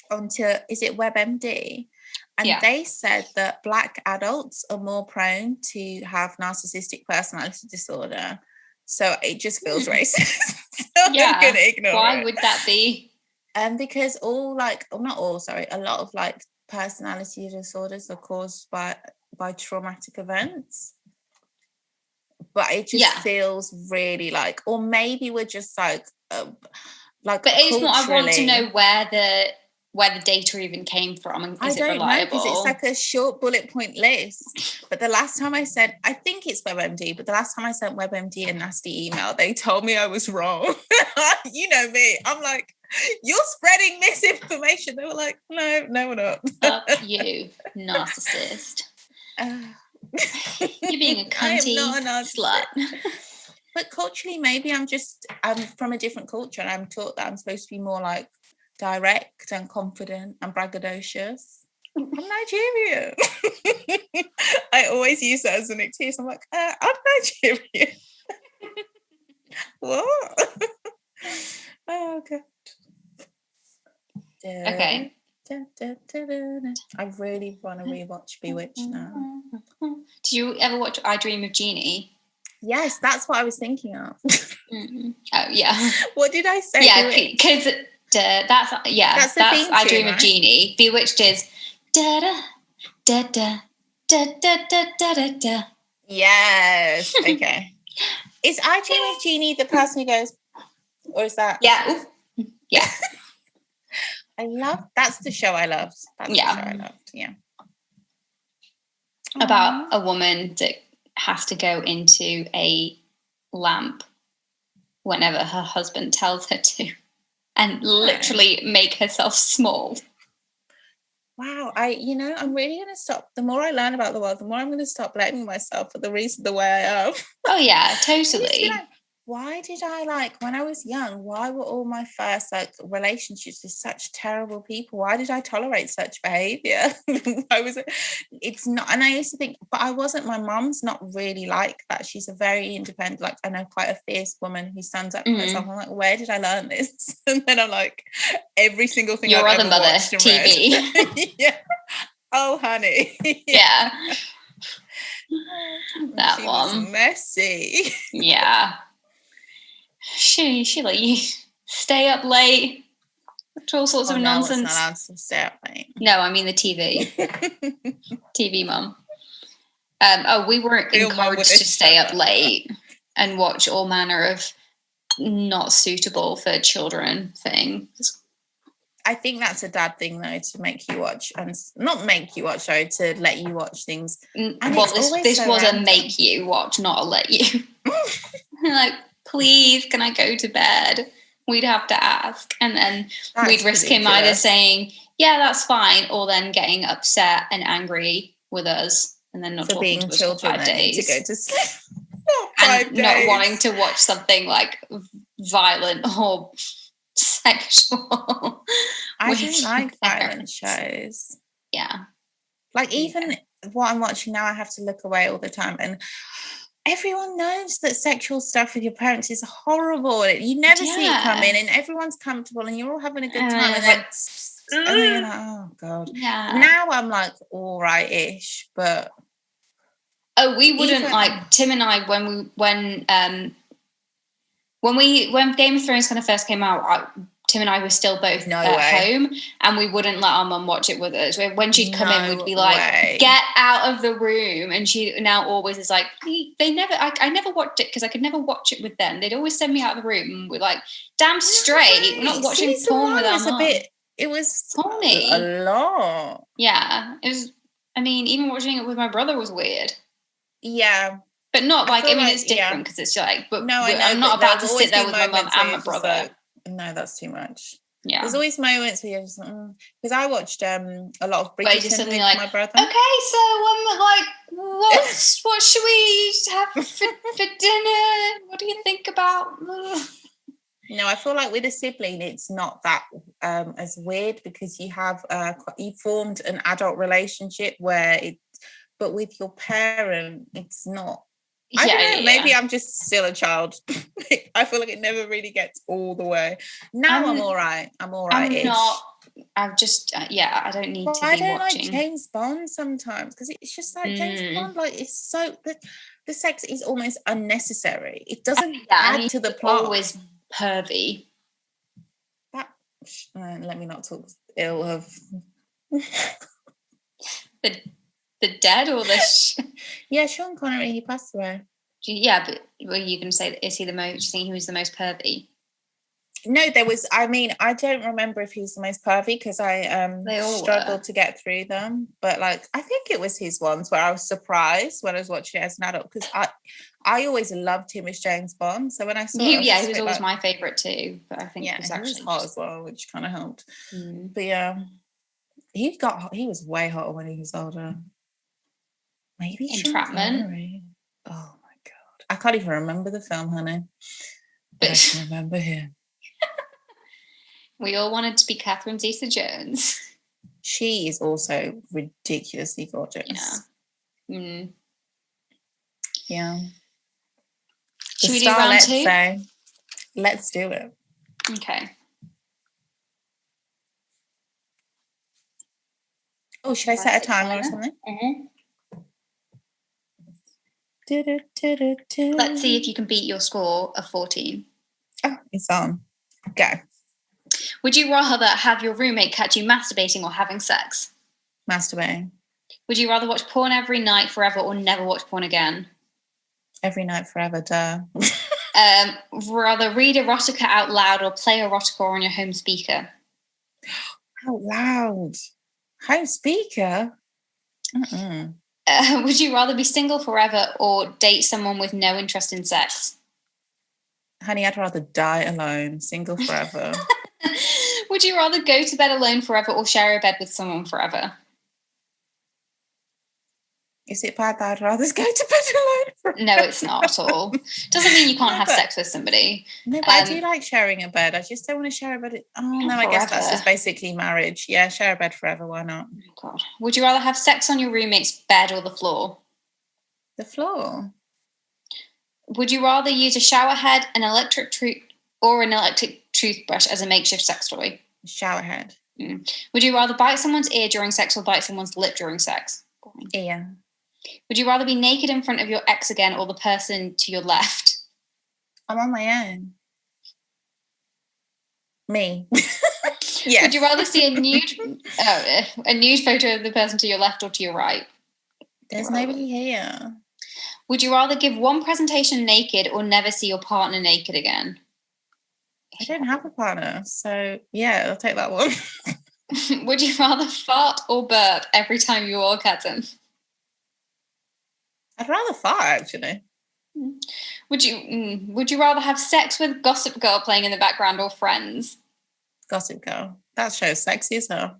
onto, is it WebMD? And they said that Black adults are more prone to have narcissistic personality disorder. So it just feels racist. So I'm going to ignore Why would that be? Because a lot of like personality disorders are caused by traumatic events. But it just feels really like, or maybe we're just like But it's more, I want to know where the data even came from, and is it reliable? I don't know, because it's like a short bullet point list. But the last time I said, I think it's WebMD, but the last time I sent WebMD a nasty email, they told me I was wrong. You know me. I'm like, you're spreading misinformation. They were like, no, we're not. Up you, narcissist. You're being a cunty slut. But culturally, maybe I'm from a different culture, and I'm taught that I'm supposed to be more like direct and confident and braggadocious. I'm Nigerian. I always use that as an excuse. I'm like, I'm Nigerian. What? Oh, God. Okay. I really want to rewatch Bewitched now. Did you ever watch I Dream of Jeannie? Yes, that's what I was thinking of. Oh, yeah. What did I say? Yeah, because that's I Dream of Jeannie. Bewitched is da da da da da da da da da. Yes. Okay. Is I Dream of Jeannie the person who goes, or is that? Yeah. Yeah. That's the show I loved. That's the show I loved. Yeah. About a woman that has to go into a lamp whenever her husband tells her to, and literally make herself small. Wow. I'm really going to stop. The more I learn about the world, the more I'm going to stop blaming myself for the way I am. Oh yeah, totally. Why did I, when I was young, why were all my first relationships with such terrible people? Why did I tolerate such behavior? It's not, and I used to think, but I wasn't, my mom's not really like that. She's a very independent, I know, quite a fierce woman who stands up for herself. I'm like, where did I learn this? And then I'm like, every single thing Your I've other ever mother, watched and TV. read. Yeah. Oh, honey. Yeah. That she one. was messy. Yeah. She let you stay up late, all sorts of nonsense. Not allowed to stay up late. No, I mean the TV. TV mum. We were encouraged to stay up late and watch all manner of not suitable for children things. I think that's a dad thing, though, to make you watch, and not make you watch, sorry, to let you watch things. And this was a make you watch, not a let you. Like, please, can I go to bed? We'd have to ask. And then we'd risk him either saying, yeah, that's fine, or then getting upset and angry with us and then not for talking to us for 5 days. To go to sleep. Not wanting to watch something like violent or sexual. I don't like violent shows. Yeah. Even what I'm watching now, I have to look away all the time. And everyone knows that sexual stuff with your parents is horrible. You never see it come in, and everyone's comfortable and you're all having a good time. And then you're like, oh, God. Yeah. Now I'm like, all right-ish, but... Oh, we wouldn't Tim and I, when when Game of Thrones kind of first came out, Tim and I were still both home, and we wouldn't let our mum watch it with us. When she'd come in, we'd be like, "Get out of the room!" And she now always is like, I never watched it because I could never watch it with them. They'd always send me out of the room, and we're like, "Damn straight, we're not watching porn with our mum." It was funny, a lot. Yeah, it was. I mean, even watching it with my brother was weird. Yeah. But not like, I mean, it's different because it's like, but no, I know, I'm not about to sit there with my mum and my brother. Like, no, that's too much. Yeah. There's always moments where you're just because I watched a lot of Bridgerton with my brother. Okay, so like, what should we have for dinner? What do you think about? No, I feel like with a sibling, it's not that as weird because you formed an adult relationship but with your parent, it's not. I don't know, maybe I'm just still a child. I feel like it never really gets all the way. Now I'm all right. I'm all right-ish. I'm just, I don't need to be watching. I don't like James Bond sometimes because it's just like James Bond, like it's so, the sex is almost unnecessary. It doesn't add to the plot. Always pervy. Let me not talk ill of... The dead or the... Yeah, Sean Connery, he passed away. Yeah, but were you going to say, do you think he was the most pervy? No, there was, I mean, I don't remember if he was the most pervy because I struggled to get through them. But like, I think it was his ones where I was surprised when I was watching it as an adult because I always loved him as James Bond. So when I saw it, he was always my favourite too. But I think it was actually he was hot as well, which kind of helped. Mm. But yeah, he was way hotter when he was older. Maybe Entrapment. Oh my god, I can't even remember the film, honey. But I can remember him. We all wanted to be Catherine Zeta-Jones. She is also ridiculously gorgeous. Yeah. Mm. Yeah. Should we do round two? Let's do it. Okay. Oh, should I set a timer or something? Mm-hmm. Let's see if you can beat your score of 14. Oh, it's on. Go. Would you rather have your roommate catch you masturbating or having sex? Masturbating. Would you rather watch porn every night forever or never watch porn again? Every night forever, duh. Rather read erotica out loud or play erotica on your home speaker? Out loud. Home speaker? Mm-mm. Would you rather be single forever or date someone with no interest in sex? Honey, I'd rather die alone, single forever. Would you rather go to bed alone forever or share a bed with someone forever? Is it bad that I'd rather go to bed alone forever? No, it's not at all. Doesn't mean you can't have sex with somebody. No, but I do like sharing a bed. I just don't want to share a bed. Oh, no, forever. I guess that's just basically marriage. Yeah, share a bed forever. Why not? Oh, God. Would you rather have sex on your roommate's bed or the floor? The floor. Would you rather use a shower head, an electric toothbrush as a makeshift sex toy? Shower head. Mm. Would you rather bite someone's ear during sex or bite someone's lip during sex? Ear. Would you rather be naked in front of your ex again or the person to your left? I'm on my own. Me. Yes. Would you rather see a nude photo of the person to your left or to your right? There's nobody here. Would you rather give one presentation naked or never see your partner naked again? I don't have a partner, so yeah, I'll take that one. Would you rather fart or burp every time you orgasm? I'd rather fart, actually. Would you rather have sex with Gossip Girl playing in the background or Friends? Gossip Girl. That show's sexy as hell.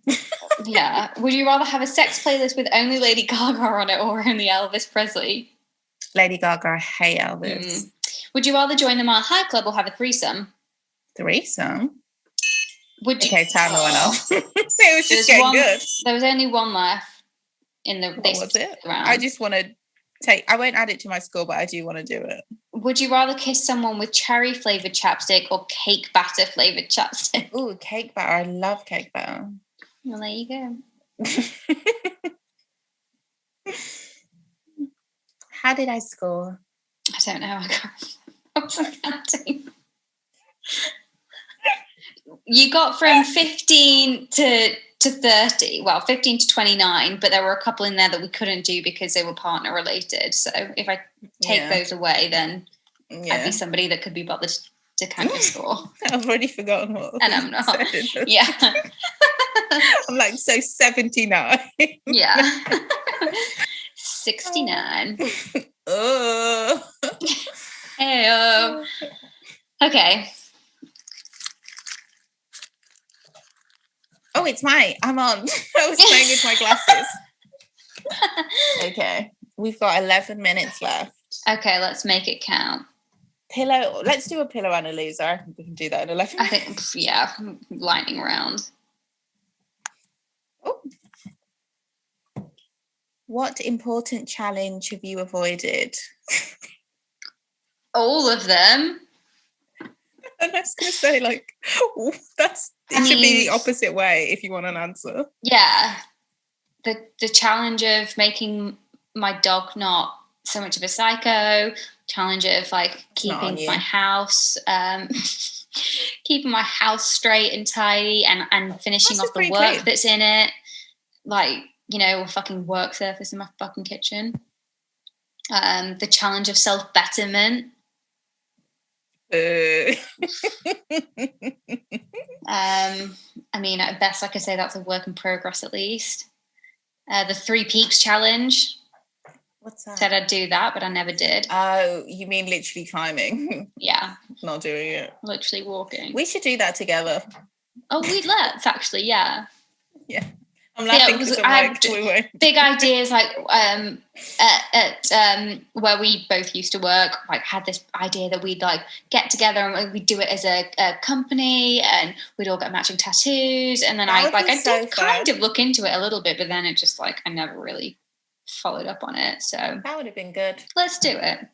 Yeah. Would you rather have a sex playlist with only Lady Gaga on it or only Elvis Presley? Lady Gaga, I hate Elvis. Would you rather join the Mile High Club or have a threesome? Threesome? Okay, timer went off. It was just getting good. There was only one left in the What was it? round. I just want to I won't add it to my score, but I do want to do it. Would you rather kiss someone with cherry flavoured chapstick or cake batter flavoured chapstick? Oh, cake batter. I love cake batter. Well, there you go. How did I score? I don't know. I wasn't counting. You got from 15 to 30, well, 15 to 29, but there were a couple in there that we couldn't do because they were partner related. So if I take those away, then I'd be somebody that could be bothered to kind of score. I've already forgotten what. And I'm not. Yeah. I'm like, so 79. Yeah. 69. Oh. Hey-o. Okay. Oh, it's I'm on. I was playing with my glasses. Okay. We've got 11 minutes left. Okay, let's make it count. Pillow. Let's do a pillow and a loser. I think we can do that in 11 minutes. I think, yeah, lightning round. Oh. What important challenge have you avoided? All of them. And I was going to say, like, it should be the opposite way if you want an answer. Yeah. The challenge of making my dog not so much of a psycho, challenge of, like, keeping my house, keeping my house straight and tidy and finishing off the work that's in it. Like, you know, a fucking work surface in my fucking kitchen. The challenge of self-betterment. I mean, at best I could say that's a work in progress at least. The 3 Peaks challenge. What's that? Said I'd do that, but I never did. Oh, you mean literally climbing? Yeah. Not doing it. Literally walking. We should do that together. Oh, let's actually, yeah. Yeah. I'm laughing because big ideas, like at where we both used to work, like had this idea that we'd like get together and we'd do it as a company and we'd all get matching tattoos. And then I did kind of look into it a little bit, but then it just like I never really followed up on it. So that would have been good. Let's do it.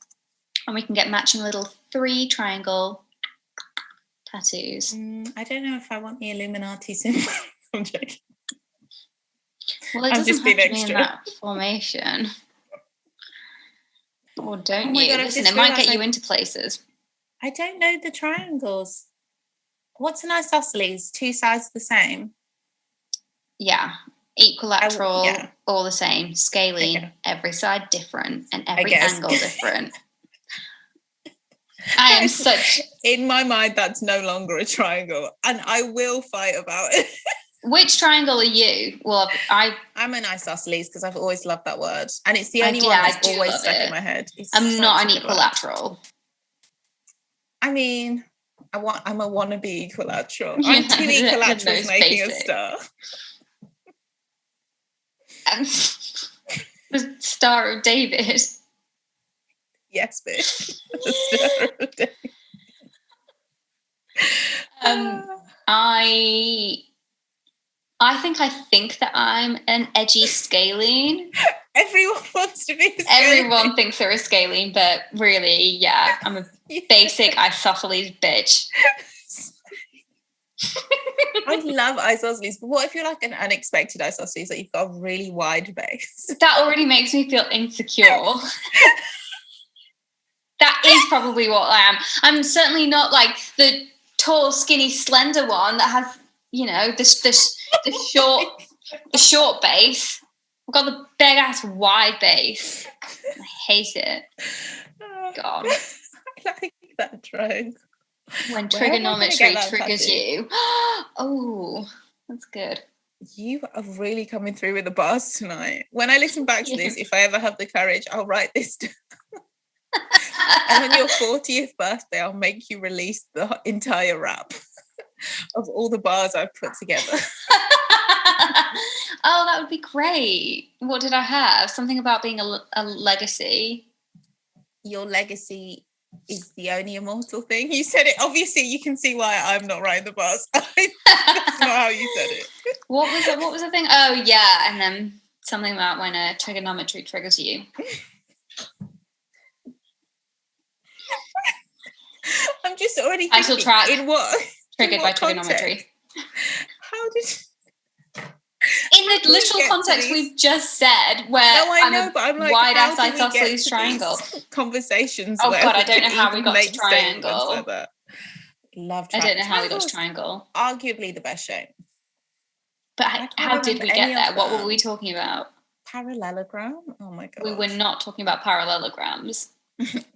And we can get matching little 3 triangle tattoos. I don't know if I want the Illuminati symbol. I'm joking. Well, it doesn't have to be in that formation. Or don't you? God, listen, it might get you into places. I don't know the triangles. What's an isosceles? 2 sides the same? Yeah. Equilateral, all the same. Scalene, every side different and every angle different. I am such... In my mind, that's no longer a triangle. And I will fight about it. Which triangle are you? Well, I'm an isosceles because I've always loved that word. And it's the only one that's always stuck in my head. I'm not an equilateral. I mean, I'm a wannabe equilateral. I'm 2 equilaterals making a star. The Star of David. Yes, bitch. The Star of David. I think that I'm an edgy scalene. Everyone wants to be a scalene. Everyone thinks they're a scalene, but really, yeah, I'm a basic isosceles bitch. I love isosceles, but what if you're like an unexpected isosceles, that you've got a really wide base? That already makes me feel insecure. That is probably what I am. I'm certainly not like the tall, skinny, slender one that has, you know, the short base. I've got the big ass wide base. I hate it. God. I like that trope. When trigonometry triggers you. Oh, that's good. You are really coming through with the bars tonight. When I listen back to this, if I ever have the courage, I'll write this down. And on your 40th birthday, I'll make you release the entire rap of all the bars I've put together. Oh, that would be great. What did I have? Something about being a legacy. Your legacy is the only immortal thing. You said it. Obviously, you can see why I'm not writing the bars. That's not how you said it. What was the thing? Oh, yeah. And then something about when trigonometry triggers you. I'm just already thinking, I shall try. In what? Triggered by trigonometry. How did... In the literal context we've just said, where I'm like, wide-ass isosceles triangle. Conversations. Oh, God, I don't know how we got to triangle. Like that. Love triangle. I don't know how we got to triangle. Arguably the best shape. But how did we get there? What were we talking about? Parallelogram? Oh my god. We were not talking about parallelograms.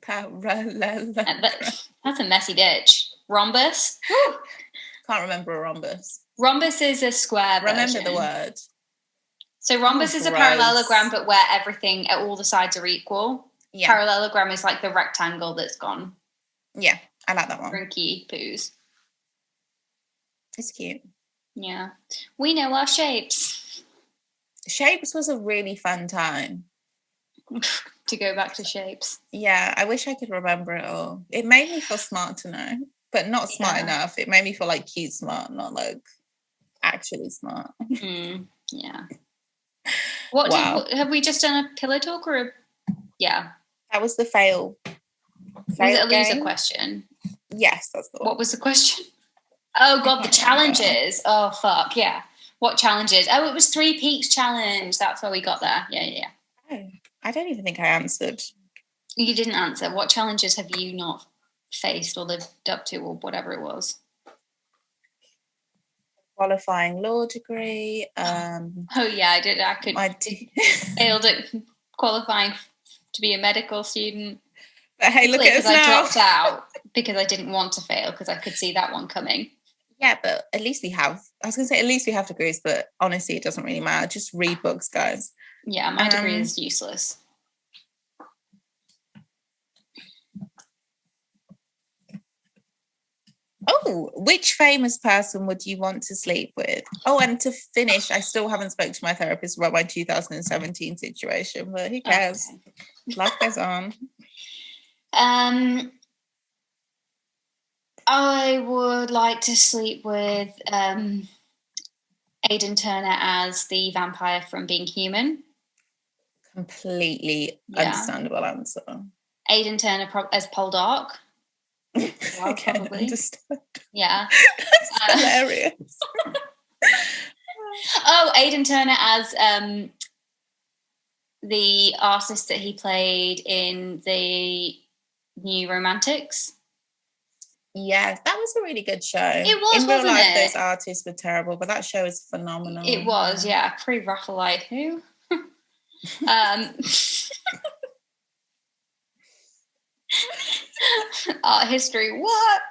Parallelogram. That's a messy bitch. Rhombus? Can't remember a rhombus. Rhombus is a square version. Remember the word. So rhombus is a parallelogram, but where all the sides are equal. Yeah. Parallelogram is like the rectangle that's gone. Yeah, I like that one. Rinky poos. It's cute. Yeah. We know our shapes. Shapes was a really fun time. To go back to shapes. Yeah, I wish I could remember it all. It made me feel smart to know, but not smart enough. It made me feel like cute smart, not like actually smart. Yeah. Have we just done a pillow talk or yeah? That was the fail. Was it a loser question? Yes, that's the one. What was the question? Oh god, the challenges. Oh fuck, yeah. What challenges? Oh, it was 3 Peaks challenge. That's where we got there. Yeah. Oh, I don't even think I answered. You didn't answer. What challenges have you not faced or lived up to or whatever it was? Qualifying law degree. Oh yeah, I did. I failed at qualifying to be a medical student. But hey, look at us now. I dropped out because I didn't want to fail because I could see that one coming. Yeah, but at least we have. I was going to say at least we have degrees, but honestly, it doesn't really matter. Just read books, guys. Yeah, my degree is useless. Oh, which famous person would you want to sleep with? Oh, and to finish, I still haven't spoken to my therapist about my 2017 situation, but who cares? Okay. Life goes on. I would like to sleep with Aidan Turner as the vampire from Being Human. Completely understandable answer. Aidan Turner as Poldark. Well, again, understood. Yeah. That's hilarious. Aidan Turner as the artist that he played in the New Romantics. Yeah, that was a really good show. It was, in real life, those artists were terrible, but that show is phenomenal. It was, yeah. Pre-Raphaelite, who? Art history, what?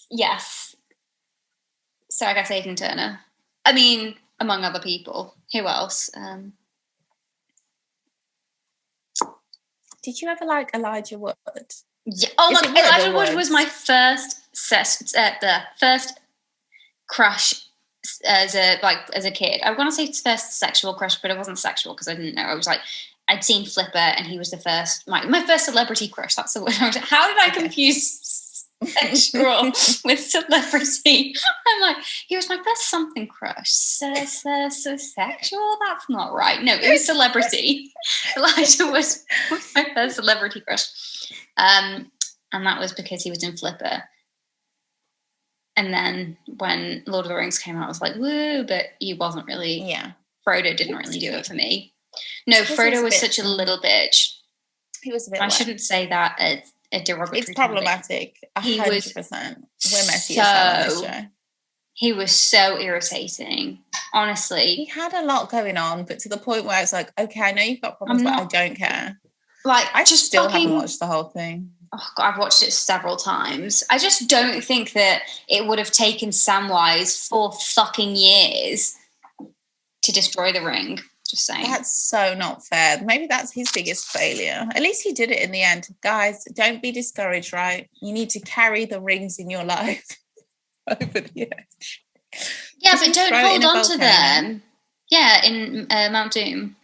Yes. So I guess Aidan Turner. I mean, among other people. Who else? Did you ever like Elijah Wood? Yeah. Oh my! Elijah Wood was my first crush as a kid. I want to say it's first sexual crush, but it wasn't sexual because I didn't know. I was like, I'd seen Flipper, and he was the first my first celebrity crush. That's the word. How did I confuse sexual with celebrity? I'm like, he was my first something crush. So sexual? That's not right. No, it was celebrity. Elijah was my first celebrity crush. And that was because he was in Flipper. And then when Lord of the Rings came out, I was like, woo, but he wasn't really. Yeah. Frodo didn't really do it for me. No, Frodo was such a little bitch. He was a bit. I shouldn't say that as a derogatory. It's problematic. 100%. We're messy as hell on this show. He was so irritating. Honestly, he had a lot going on, but to the point where I was like, okay, I know you've got problems, but I don't care. Like, I just still haven't watched the whole thing. Oh God, I've watched it several times. I just don't think that it would have taken Samwise 4 fucking years to destroy the ring. Just saying. That's so not fair. Maybe that's his biggest failure. At least he did it in the end. Guys, don't be discouraged, right? You need to carry the rings in your life over the edge. Yeah, but don't hold on to them. Yeah, in Mount Doom.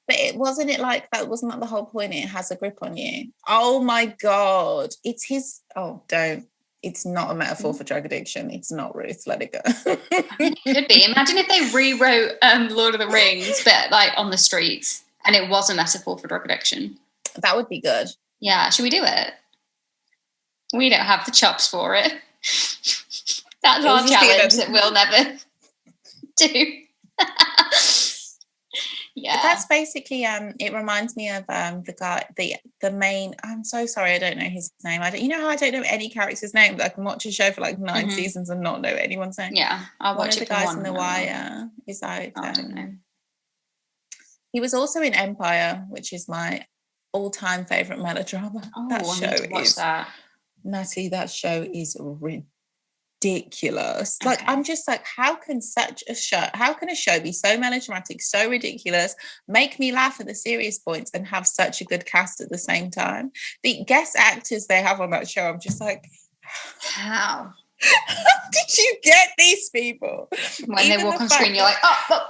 But wasn't that the whole point? It has a grip on you. Oh my God. It's his. Oh, don't. It's not a metaphor for drug addiction. It's not, Ruth. Let it go. I mean, it could be. Imagine if they rewrote Lord of the Rings, but like on the streets, and it was a metaphor for drug addiction. That would be good. Yeah. Should we do it? We don't have the chops for it. That's our challenge that we'll never do. Yeah. But that's basically it reminds me of the guy, the main, I'm so sorry, I don't know his name. You know how I don't know any character's name, but I can watch a show for like 9 seasons and not know anyone's name. Yeah, I'll watch one of the guys in The Wire is like I don't know. He was also in Empire, which is my all-time favorite melodrama. Oh, that I need to watch that. Natalie, that show is ridiculous. Okay. Like, I'm just like, how can a show be so melodramatic, so ridiculous, make me laugh at the serious points, and have such a good cast at the same time? The guest actors they have on that show, I'm just like, how did you get these people? When they walk on screen, you're like, oh.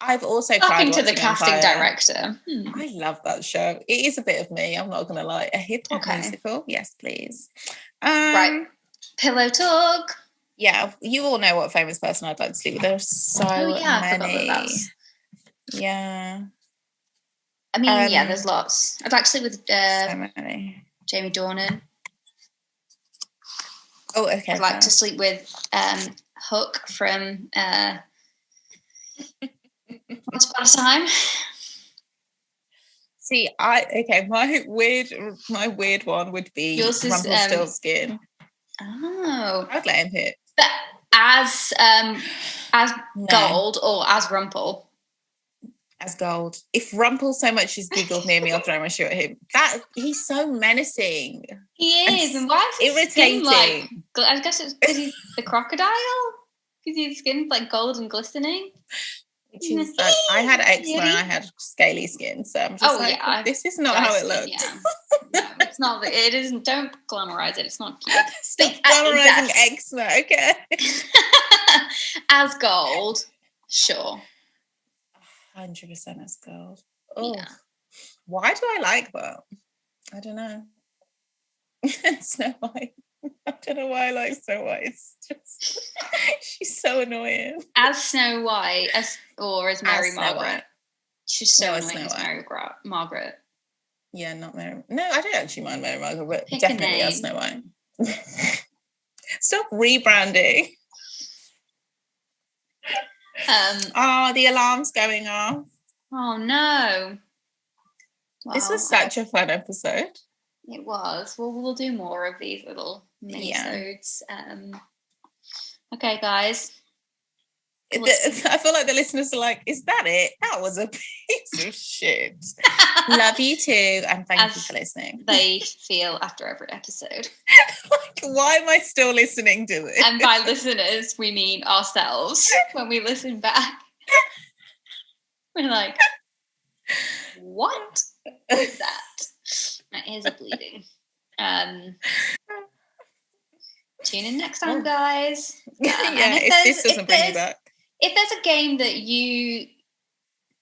I've also talking to the casting director. I love that show. It is a bit of me, I'm not gonna lie. A hip-hop musical, yes please. Right, pillow talk. Yeah, you all know what famous person I'd like to sleep with. There's so many. Yeah, I mean, there's lots. I'd like to sleep with so many. Jamie Dornan. Oh, okay. I'd like to sleep with Hook from Once Upon a Time. See, my weird one would be Rumpelstiltskin. I'd let him hit. But as Gold or as Rumpel? As Gold. If Rumpel so much as giggled near me, I'll throw my shoe at him. He's so menacing. He is, and why is his irritating? Skin like? I guess it's because he's the crocodile. Because his skin's like gold and glistening. Which is like, I had eczema and I had scaly skin, so I'm just this is not how it looks. Yeah. No, it's not. It isn't. Don't glamorize it. It's not cute. Stop glamorizing eczema, okay? As Gold, sure. 100% as Gold. Oh, yeah. Why do I like that? I don't know. Snow White. I don't know why I like Snow White. It's just she's so annoying. As Snow White, as Mary Margaret. She's so annoying as Mary Margaret. Yeah, not Mary. No, I don't actually mind Mary Margaret, but Pick definitely as Snow White. Stop rebranding. The alarm's going off. Oh no. This was such a fun episode. It was. Well, we'll do more of these little mini-sodes. Okay, guys. I feel like the listeners are like, is that it? That was a piece of shit. Love you too, and thank you for listening. They feel after every episode. Like, why am I still listening to this? And by listeners, we mean ourselves. When we listen back, we're like, what is that? My ears are bleeding. Tune in next time, guys. If this doesn't bring you back. If there's a game that you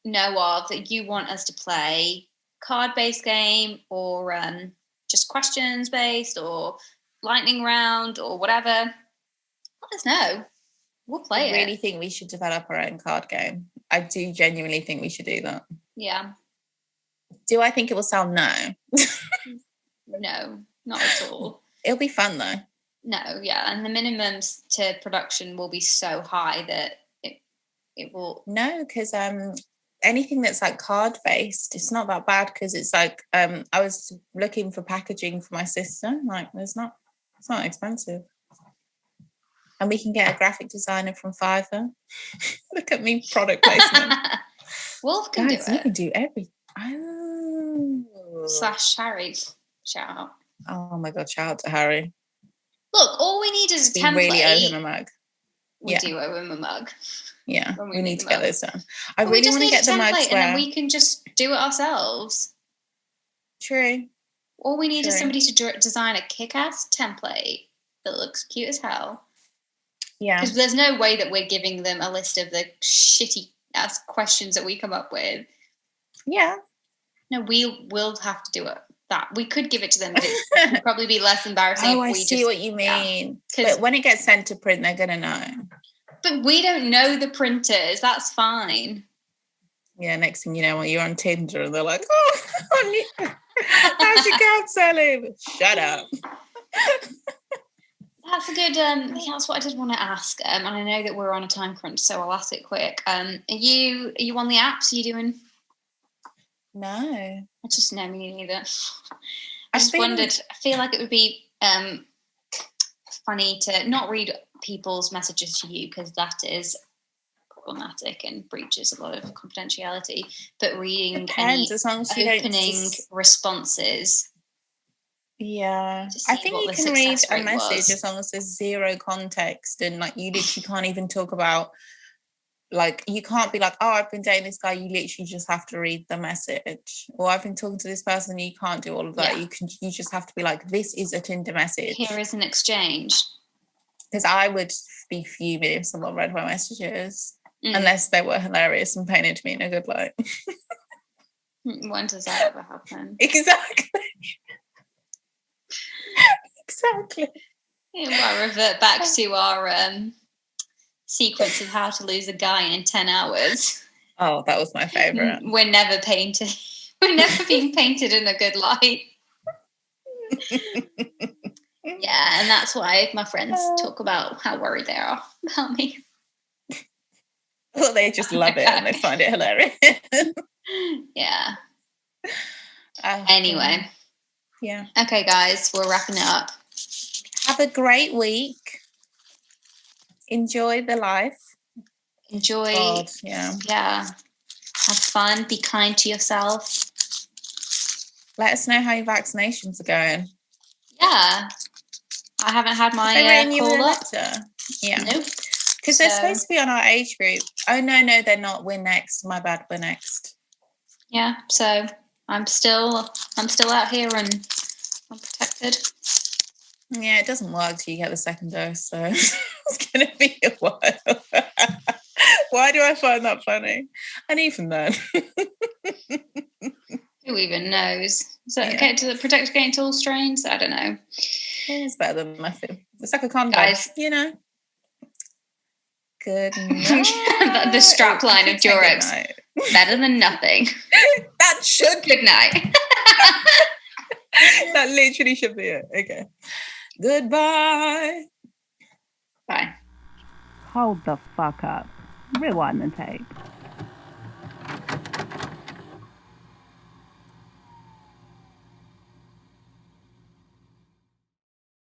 know of that you want us to play, card-based game or just questions-based or lightning round or whatever, let us know. We'll play it. I really think we should develop our own card game. I do genuinely think we should do that. Yeah. Do I think it will sell? No. No, not at all. It'll be fun though. No, yeah. And the minimums to production will be so high that it will. No, because anything that's like card based, it's not that bad because it's like I was looking for packaging for my sister. Like it's not expensive. And we can get a graphic designer from Fiverr. Look at me, product placement. Wolf can do it. You can do everything. Oh. / Harry. Shout out. Oh my God, shout out to Harry. Look, all we need is a template. We really owe him a mug. We do owe him a mug. Yeah, we need to get those done. I really want to get the mugs and then we can just do it ourselves. True. All we need is somebody to design a kick-ass template that looks cute as hell. Yeah. Because there's no way that we're giving them a list of the shitty-ass questions that we come up with. Yeah. No, we'll have to do it. That we could give it to them, but it would probably be less embarrassing. I see what you mean. Yeah. But when it gets sent to print, they're gonna know. But we don't know the printers. That's fine. Yeah. Next thing you know, you're on Tinder, and they're like, "Oh, how's your cat selling?" Shut up. That's that's a good. That's what I did want to ask. And I know that we're on a time crunch, so I'll ask it quick. Are you on the apps? Are you doing? No. I just know me neither. I just wondered. I feel like it would be funny to not read people's messages to you because that is problematic and breaches a lot of confidentiality. But reading any opening responses. Yeah, I think you can read a message as long as there's zero context and like you literally can't even talk about, like, you can't be like, oh, I've been dating this guy. You literally just have to read the message. Or I've been talking to this person. You can't do all of that. Yeah. You just have to be like, this is a Tinder message. Here is an exchange. Because I would be fuming if someone read my messages unless they were hilarious and painted me in a good light. When does that ever happen? Exactly. Exactly. Yeah, well, I'll revert back to our sequence of how to lose a guy in 10 hours. Oh, that was my favourite. We're never painted. We're never being painted in a good light. Yeah, and that's why my friends talk about how worried they are about me. Well, they just love it and they find it hilarious. Yeah. Anyway. Yeah. Okay, guys, we're wrapping it up. Have a great week. Enjoy the life. Enjoy. God, yeah. Yeah. Have fun. Be kind to yourself. Let us know how your vaccinations are going. Yeah. I haven't had my call up. Yeah. Nope. Because they're supposed to be on our age group. Oh, no, they're not. We're next. My bad. We're next. Yeah. So I'm still out here and I'm protected. Yeah, it doesn't work till you get the second dose, so it's going to be a while. Why do I find that funny? And even then. Who even knows? Is that okay to protect against all strains? I don't know. It's better than nothing. It's like a condom, guys. You know. Good night. The strap line of Durex. Better than nothing. That should. Good night. That literally should be it. Okay. Goodbye. Bye. Hold the fuck up. Rewind the tape.